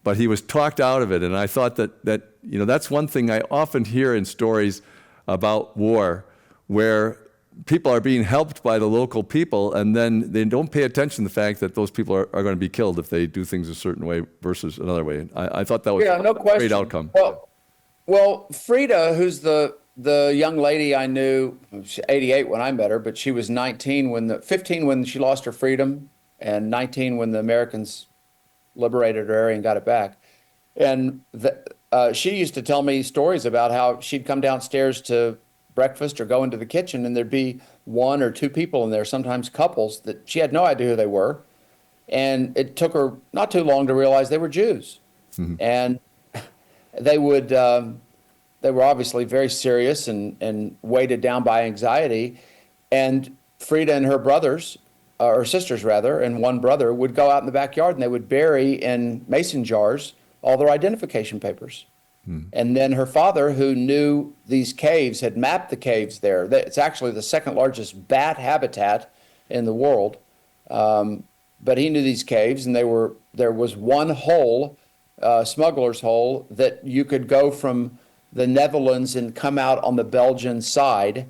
but he was talked out of it. And I thought that that's one thing I often hear in stories about war, where people are being helped by the local people, and then they don't pay attention to the fact that those people are going to be killed if they do things a certain way versus another way. I thought that was no a question. great outcome. Well, Frida, who's the young lady I knew, she's 88 when I met her, but she was 15 when she lost her freedom, and 19 when the Americans liberated her area and got it back. And she used to tell me stories about how she'd come downstairs to breakfast or go into the kitchen, and there'd be 1 or 2 people in there, sometimes couples, that she had no idea who they were. And it took her not too long to realize they were Jews. Mm-hmm. And they were obviously very serious and weighted down by anxiety. And Frida and her brothers, or sisters rather, and 1 brother would go out in the backyard and they would bury in mason jars all their identification papers. And then her father, who knew these caves, had mapped the caves there. It's actually the 2nd largest bat habitat in the world. But he knew these caves, and there was one hole, smuggler's hole, that you could go from the Netherlands and come out on the Belgian side.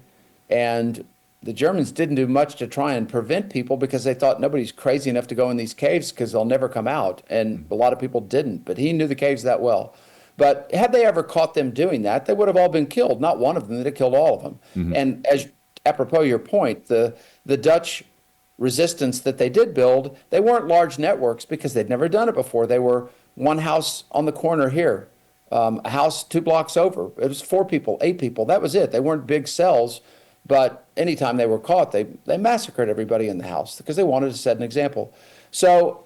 And the Germans didn't do much to try and prevent people because they thought nobody's crazy enough to go in these caves because they'll never come out. And a lot of people didn't, but he knew the caves that well. But had they ever caught them doing that, they would have all been killed. Not one of them, they'd have killed all of them. Mm-hmm. And apropos your point, the Dutch resistance that they did build, they weren't large networks because they'd never done it before. They were one house on the corner here, a house 2 blocks over. It was 4 people, 8 people. That was it. They weren't big cells, but anytime they were caught, they massacred everybody in the house because they wanted to set an example. So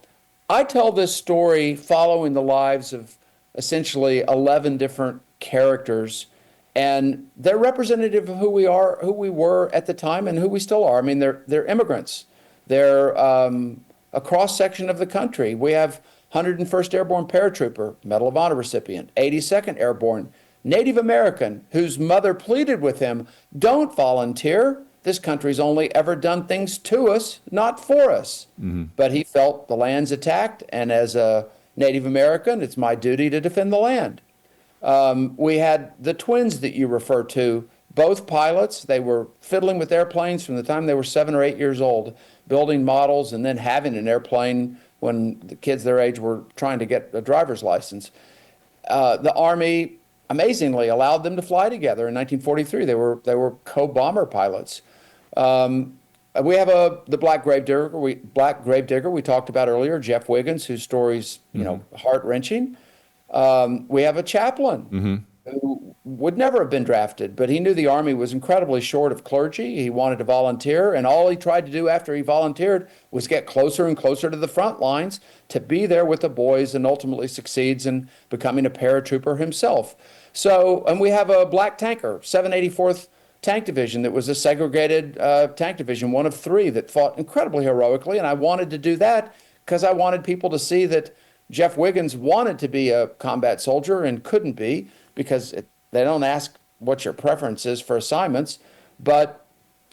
I tell this story following the lives of essentially 11 different characters, and they're representative of who we are, who we were at the time, and who we still are. I mean, they're immigrants. They're a cross section of the country. We have 101st Airborne paratrooper, Medal of Honor recipient, 82nd Airborne, Native American, whose mother pleaded with him, "Don't volunteer. This country's only ever done things to us, not for us." But he felt the land's attacked, and as a Native American, it's my duty to defend the land. We had the twins that you refer to, both pilots. They were fiddling with airplanes from the time they were 7 or 8 years old, building models and then having an airplane when the kids their age were trying to get a driver's license. The Army amazingly allowed them to fly together in 1943. They were co-bomber pilots. We have the Black Gravedigger we talked about earlier, Jeff Wiggins, whose story's heart-wrenching. We have a chaplain who would never have been drafted, but he knew the Army was incredibly short of clergy. He wanted to volunteer, and all he tried to do after he volunteered was get closer and closer to the front lines to be there with the boys, and ultimately succeeds in becoming a paratrooper himself. So, and we have a black tanker, 784th Tank Division, that was a segregated tank division, one of 3 that fought incredibly heroically, and I wanted to do that because I wanted people to see that Jeff Wiggins wanted to be a combat soldier and couldn't be, because they don't ask what your preference is for assignments. But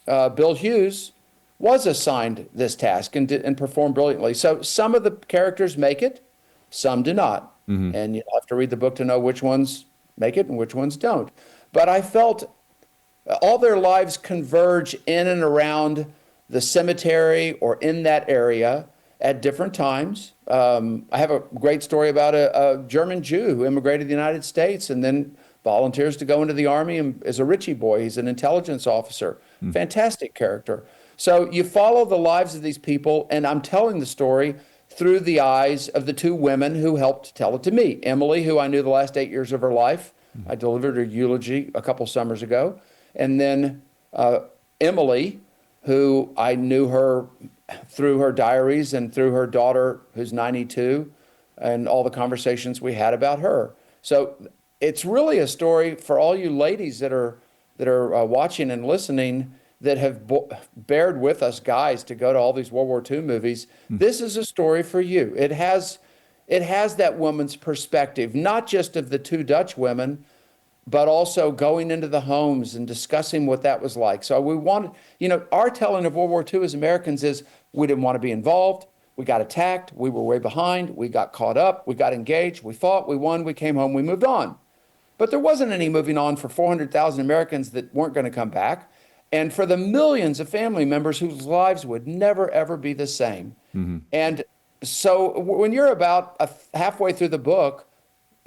Bill Hughes was assigned this task and performed brilliantly. So some of the characters make it, some do not. And you'll have to read the book to know which ones make it and which ones don't. But I felt all their lives converge in and around the cemetery or in that area at different times. I have a great story about a German Jew who immigrated to the United States and then volunteers to go into the Army and is a Ritchie boy. He's an intelligence officer. Fantastic character. So you follow the lives of these people, and I'm telling the story through the eyes of the 2 women who helped tell it to me. Emily, who I knew the last 8 years of her life. I delivered her eulogy a couple summers ago. And then Emily, who I knew her through her diaries and through her daughter, who's 92, and all the conversations we had about her. So it's really a story for all you ladies that are watching and listening, that have bared with us guys to go to all these World War II movies. This is a story for you. It has that woman's perspective, not just of the 2 Dutch women, but also going into the homes and discussing what that was like. So we wanted, our telling of World War II as Americans is we didn't want to be involved. We got attacked. We were way behind. We got caught up. We got engaged. We fought. We won. We came home. We moved on. But there wasn't any moving on for 400,000 Americans that weren't going to come back, and for the millions of family members whose lives would never, ever be the same. And so when you're about halfway through the book,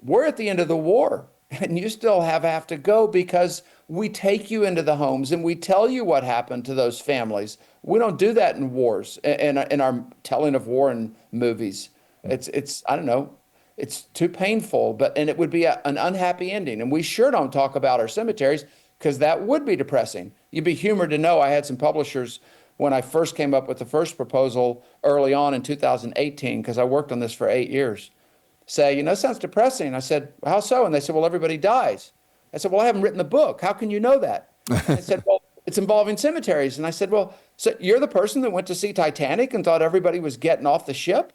we're at the end of the war. And you still have to go, because we take you into the homes and we tell you what happened to those families. We don't do that in wars, in our telling of war in movies. It's I don't know, it's too painful, and it would be an unhappy ending. And we sure don't talk about our cemeteries, because that would be depressing. You'd be humored to know I had some publishers, when I first came up with the first proposal early on in 2018, because I worked on this for 8 years, say, it sounds depressing. I said, how so? And they said, well, everybody dies. I said, well, I haven't written the book. How can you know that? And they said, well, it's involving cemeteries. And I said, well, so you're the person that went to see Titanic and thought everybody was getting off the ship?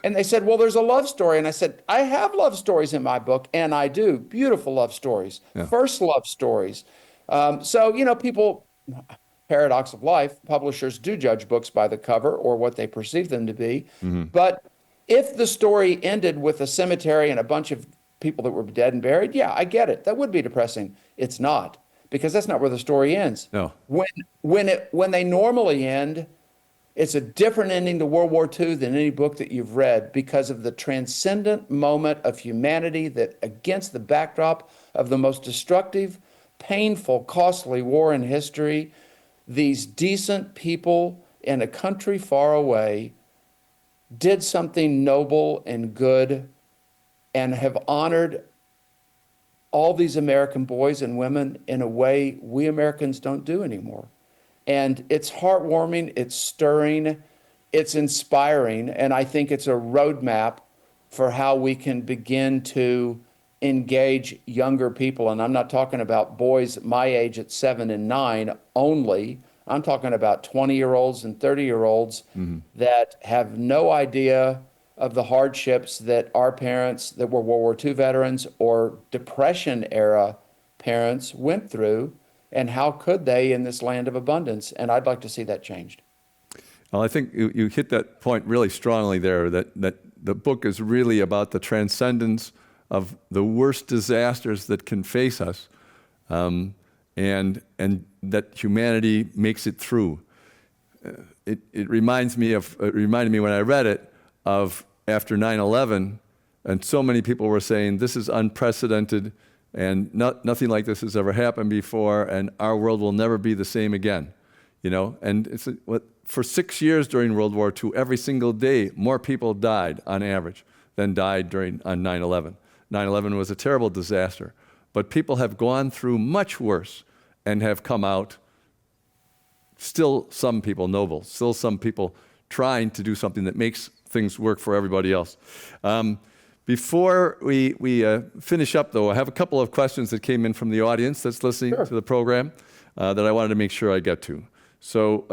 And they said, well, there's a love story. And I said, I have love stories in my book, and I do. Beautiful love stories, first love stories. So, people, paradox of life, publishers do judge books by the cover or what they perceive them to be. But if the story ended with a cemetery and a bunch of people that were dead and buried, yeah, I get it. That would be depressing. It's not, because that's not where the story ends. No. When they normally end, it's a different ending to World War II than any book that you've read, because of the transcendent moment of humanity that, against the backdrop of the most destructive, painful, costly war in history, these decent people in a country far away did something noble and good and have honored all these American boys and women in a way we Americans don't do anymore. And it's heartwarming, it's stirring, it's inspiring, and I think it's a roadmap for how we can begin to engage younger people. And I'm not talking about boys my age at 7 and 9 only. I'm talking about 20-year-olds and 30-year-olds that have no idea of the hardships that our parents that were World War II veterans or Depression era parents went through, and how could they in this land of abundance? And I'd like to see that changed. Well, I think you hit that point really strongly there, that the book is really about the transcendence of the worst disasters that can face us, and that humanity makes it through. It reminded me when I read it of after 9/11, and so many people were saying this is unprecedented, and nothing like this has ever happened before, and our world will never be the same again. And for 6 years during World War II, every single day, more people died on average than died on 9/11. 9/11 was a terrible disaster, but people have gone through much worse and have come out, still some people noble, still some people trying to do something that makes things work for everybody else. Before we finish up, though, I have a couple of questions that came in from the audience that's listening to the program that I wanted to make sure I get to. So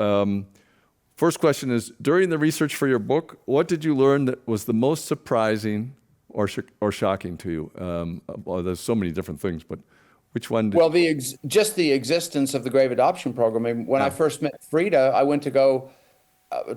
first question is, during the research for your book, what did you learn that was the most surprising or shocking to you? Well, there's so many different things, but which one did? Well, just the existence of the Grave Adoption Program. I mean, when I first met Frida, I went to go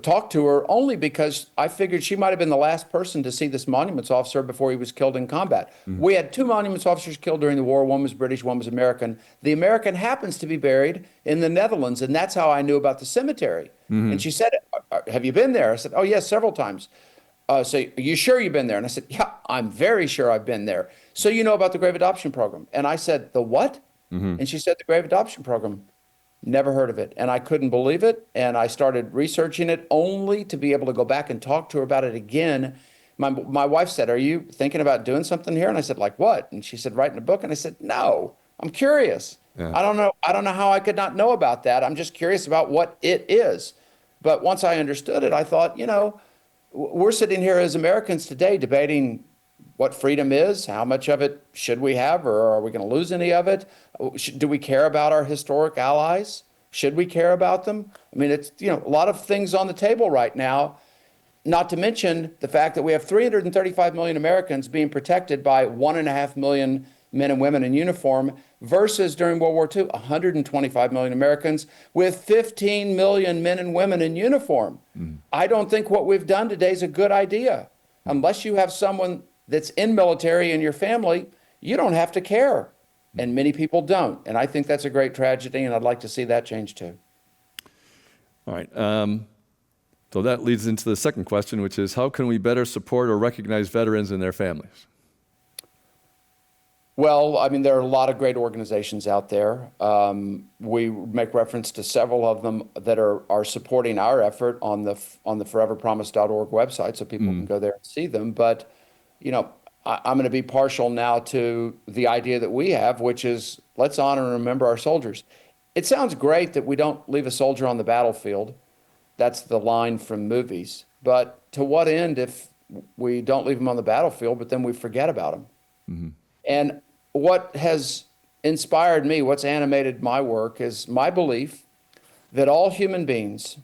talk to her only because I figured she might have been the last person to see this monuments officer before he was killed in combat. We had 2 monuments officers killed during the war. One was British, one was American. The American happens to be buried in the Netherlands, and that's how I knew about the cemetery. And she said, have you been there? I said, oh, yes, several times. So are you sure you've been there? And I said, yeah, I'm very sure I've been there. So you know about the Grave Adoption Program. And I said, the what? And she said, the Grave Adoption Program. Never heard of it. And I couldn't believe it. And I started researching it only to be able to go back and talk to her about it again. My wife said, are you thinking about doing something here? And I said, like what? And she said, writing a book. And I said, no, I'm curious. Yeah. I don't know how I could not know about that. I'm just curious about what it is. But once I understood it, I thought, we're sitting here as Americans today debating what freedom is, how much of it should we have, or are we going to lose any of it? Do we care about our historic allies? Should we care about them? I mean, it's, a lot of things on the table right now, not to mention the fact that we have 335 million Americans being protected by 1.5 million men and women in uniform versus during World War II, 125 million Americans with 15 million men and women in uniform. I don't think what we've done today is a good idea. Unless you have someone that's in military in your family, you don't have to care. And many people don't. And I think that's a great tragedy, and I'd like to see that change too. All right. So that leads into the second question, which is, how can we better support or recognize veterans and their families? Well, I mean, there are a lot of great organizations out there. We make reference to several of them that are supporting our effort on the foreverpromise.org website, so people can go there and see them. But I'm going to be partial now to the idea that we have, which is let's honor and remember our soldiers. It sounds great that we don't leave a soldier on the battlefield. That's the line from movies. But to what end if we don't leave them on the battlefield, but then we forget about them? And what has inspired me, what's animated my work, is my belief that all human beings,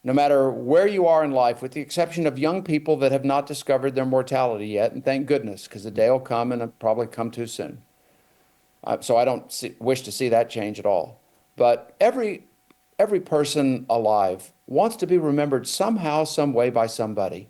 no matter where you are in life, with the exception of young people that have not discovered their mortality yet, and thank goodness, because the day will come and it'll probably come too soon. So I don't wish to see that change at all. But every person alive wants to be remembered somehow, some way by somebody.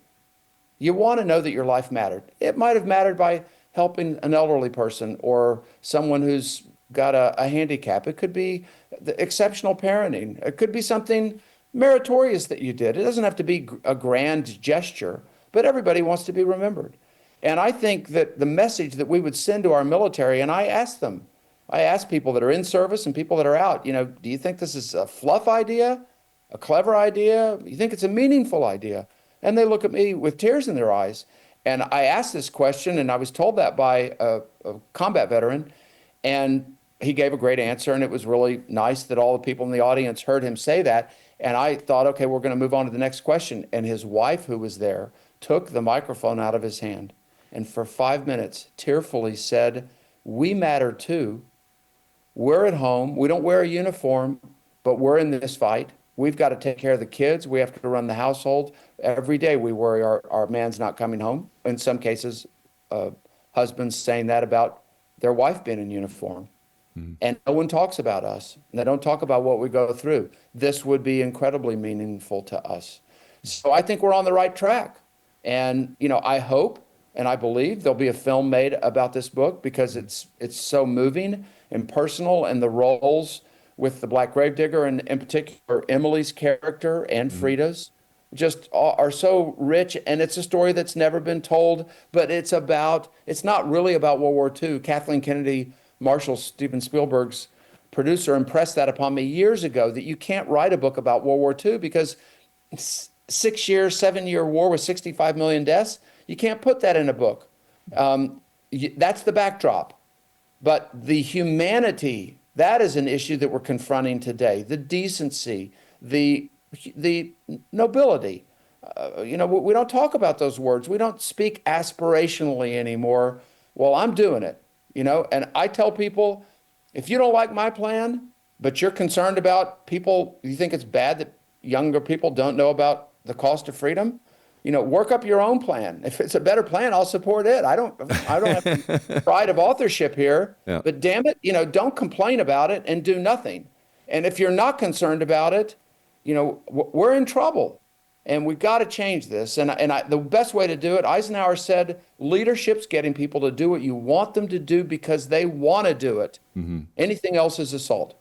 You want to know that your life mattered. It might have mattered by helping an elderly person or someone who's got a handicap. It could be the exceptional parenting. It could be something meritorious that you did. It doesn't have to be a grand gesture, but everybody wants to be remembered. And I think that the message that we would send to our military, and I ask people that are in service and people that are out, do you think this is a fluff idea, a clever idea? You think it's a meaningful idea? And they look at me with tears in their eyes. And I asked this question, and I was told that by a combat veteran, and he gave a great answer, and it was really nice that all the people in the audience heard him say that. And I thought, okay, we're going to move on to the next question. And his wife, who was there, took the microphone out of his hand and for 5 minutes tearfully said, "We matter too. We're at home. We don't wear a uniform, but we're in this fight. We've got to take care of the kids. We have to run the household. Every day we worry our man's not coming home." In some cases, husbands saying that about their wife being in uniform. And no one talks about us. And they don't talk about what we go through. This would be incredibly meaningful to us. So I think we're on the right track. And, I hope and I believe there'll be a film made about this book because it's so moving and personal, and the roles with the Black Gravedigger and in particular Emily's character and Frida's just are so rich. And it's a story that's never been told, but it's not really about World War II. Kathleen Kennedy Marshall, Steven Spielberg's producer, impressed that upon me years ago, that you can't write a book about World War II because 7-year war with 65 million deaths, you can't put that in a book. That's the backdrop. But the humanity, that is an issue that we're confronting today. The decency, the nobility. We don't talk about those words. We don't speak aspirationally anymore. Well, I'm doing it. And I tell people, if you don't like my plan, but you're concerned about people, you think it's bad that younger people don't know about the cost of freedom, work up your own plan. If it's a better plan, I'll support it. I don't have the pride of authorship here, Yeah. but damn it, don't complain about it and do nothing. And if you're not concerned about it, we're in trouble. And we've got to change this. And the best way to do it, Eisenhower said, leadership's getting people to do what you want them to do because they want to do it. Mm-hmm. Anything else is assault.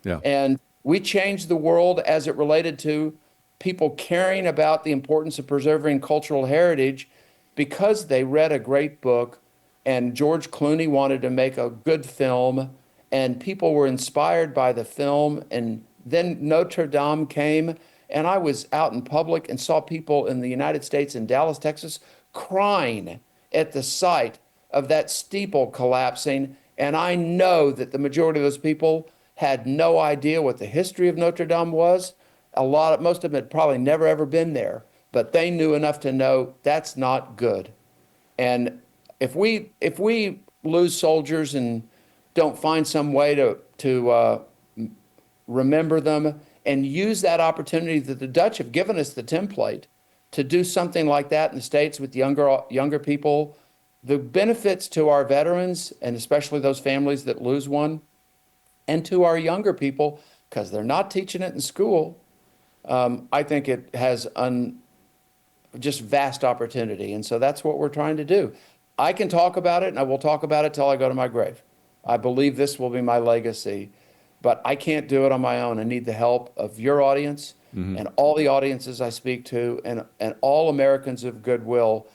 Yeah. And we changed the world as it related to people caring about the importance of preserving cultural heritage because they read a great book and George Clooney wanted to make a good film and people were inspired by the film. And then Notre Dame came. And I was out in public and saw people in the United States in Dallas, Texas, crying at the sight of that steeple collapsing. And I know that the majority of those people had no idea what the history of Notre Dame was. Most of them had probably never, ever been there, but they knew enough to know that's not good. And if we lose soldiers and don't find some way to remember them, and use that opportunity that the Dutch have given us the template to do something like that in the States with younger people, the benefits to our veterans, and especially those families that lose one, and to our younger people, because they're not teaching it in school, I think it has just vast opportunity. And so that's what we're trying to do. I can talk about it, and I will talk about it till I go to my grave. I believe this will be my legacy. But I can't do it on my own. I need the help of your audience and all the audiences I speak to and all Americans of goodwill.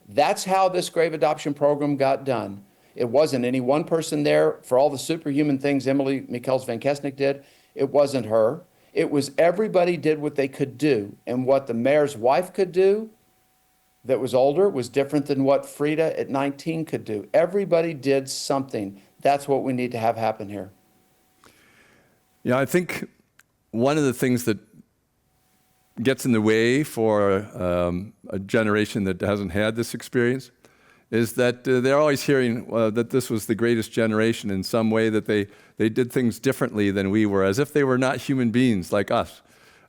That's how this grave adoption program got done. It wasn't any one person there for all the superhuman things Emily Michels Van Kesnick did. It wasn't her. It was everybody did what they could do. And what the mayor's wife could do that was older was different than what Frida at 19 could do. Everybody did something. That's what we need to have happen here. Yeah, I think one of the things that gets in the way for a generation that hasn't had this experience is that they're always hearing that this was the greatest generation in some way, that they did things differently than we were, as if they were not human beings like us.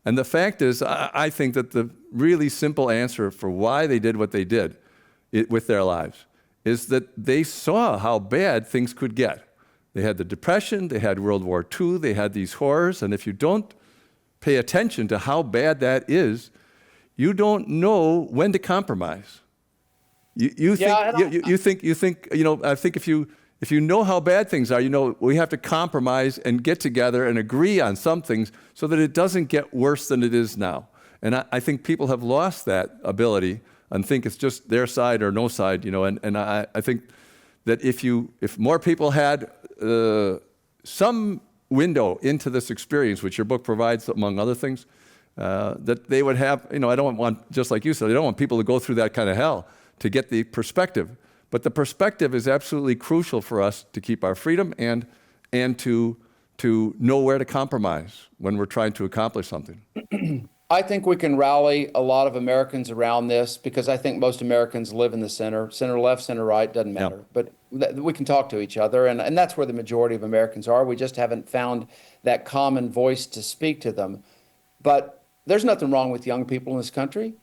And the fact is, I think that the really simple answer for why they did what they did with their lives is that they saw how bad things could get. They had the Depression, they had World War II, they had these horrors, and if you don't pay attention to how bad that is, you don't know when to compromise. I think if you know how bad things are, we have to compromise and get together and agree on some things so that it doesn't get worse than it is now. And I think people have lost that ability and think it's just their side or no side, and I think that if more people had some window into this experience, which your book provides, among other things, that they would have, I don't want, just like you said, I don't want people to go through that kind of hell. to get the perspective. But the perspective is absolutely crucial for us to keep our freedom and to know where to compromise when we're trying to accomplish something. I think we can rally a lot of Americans around this because I think most Americans live in the center left, center right, doesn't matter. But we can talk to each other, and that's where the majority of Americans are. We just haven't found that common voice to speak to them. But there's nothing wrong with young people in this country.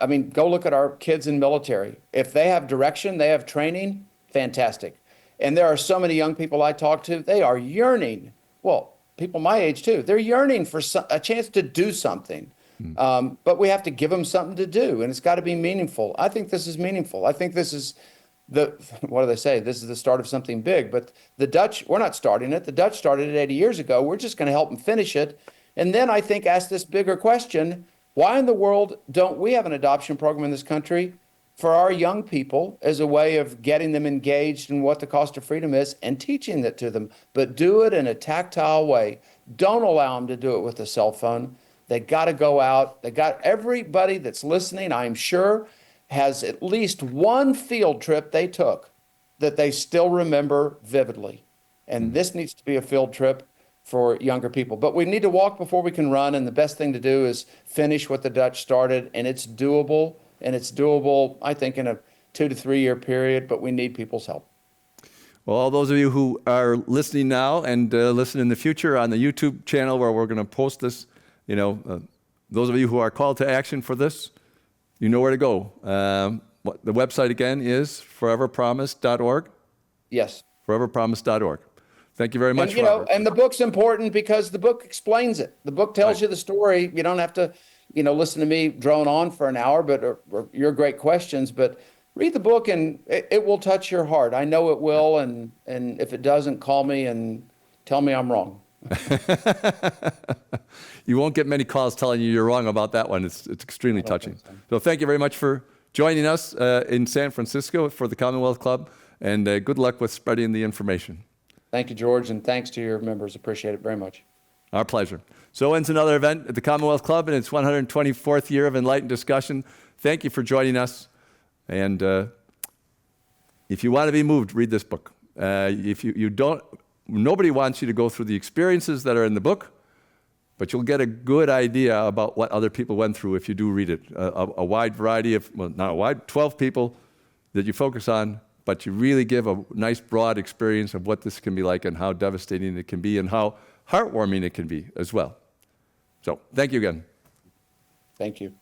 I mean, go look at our kids in military. If they have direction, they have training, fantastic. And there are so many young people I talk to, they are yearning. Well, people my age too, they're yearning for a chance to do something. But we have to give them something to do, and it's got to be meaningful. I think this is meaningful. I think this is what do they say? This is the start of something big. But the Dutch, we're not starting it. The Dutch started it 80 years ago. We're just going to help them finish it. And then I think ask this bigger question, why in the world don't we have an adoption program in this country for our young people as a way of getting them engaged in what the cost of freedom is and teaching it to them, but do it in a tactile way. Don't allow them to do it with a cell phone. They got to go out. They got everybody that's listening, I'm sure, has at least one field trip they took that they still remember vividly. And this needs to be a field trip for younger people. But we need to walk before we can run. And the best thing to do is finish what the Dutch started. And it's doable. And it's doable, I think, in a 2 to 3 year period. But we need people's help. Well, all those of you who are listening now and listen in the future on the YouTube channel where we're going to post this, those of you who are called to action for this, you know where to go. The website again is foreverpromise.org. Yes. Foreverpromise.org. Thank you very much, and, Robert. and the book's important because the book explains it. The book tells you the story. You don't have to, listen to me drone on for an hour, but or your great questions. But read the book, and it will touch your heart. I know it will. And if it doesn't, call me and tell me I'm wrong. You won't get many calls telling you you're wrong about that one. It's extremely touching. So thank you very much for joining us in San Francisco for the Commonwealth Club, and good luck with spreading the information. Thank you, George, and thanks to your members. Appreciate it very much. Our pleasure. So ends another event at the Commonwealth Club in its 124th year of enlightened discussion. Thank you for joining us. And if you want to be moved, read this book. If you don't, nobody wants you to go through the experiences that are in the book, but you'll get a good idea about what other people went through if you do read it. A wide variety of, well, not a wide, 12 people that you focus on, but you really give a nice broad experience of what this can be like and how devastating it can be and how heartwarming it can be as well. So thank you again. Thank you.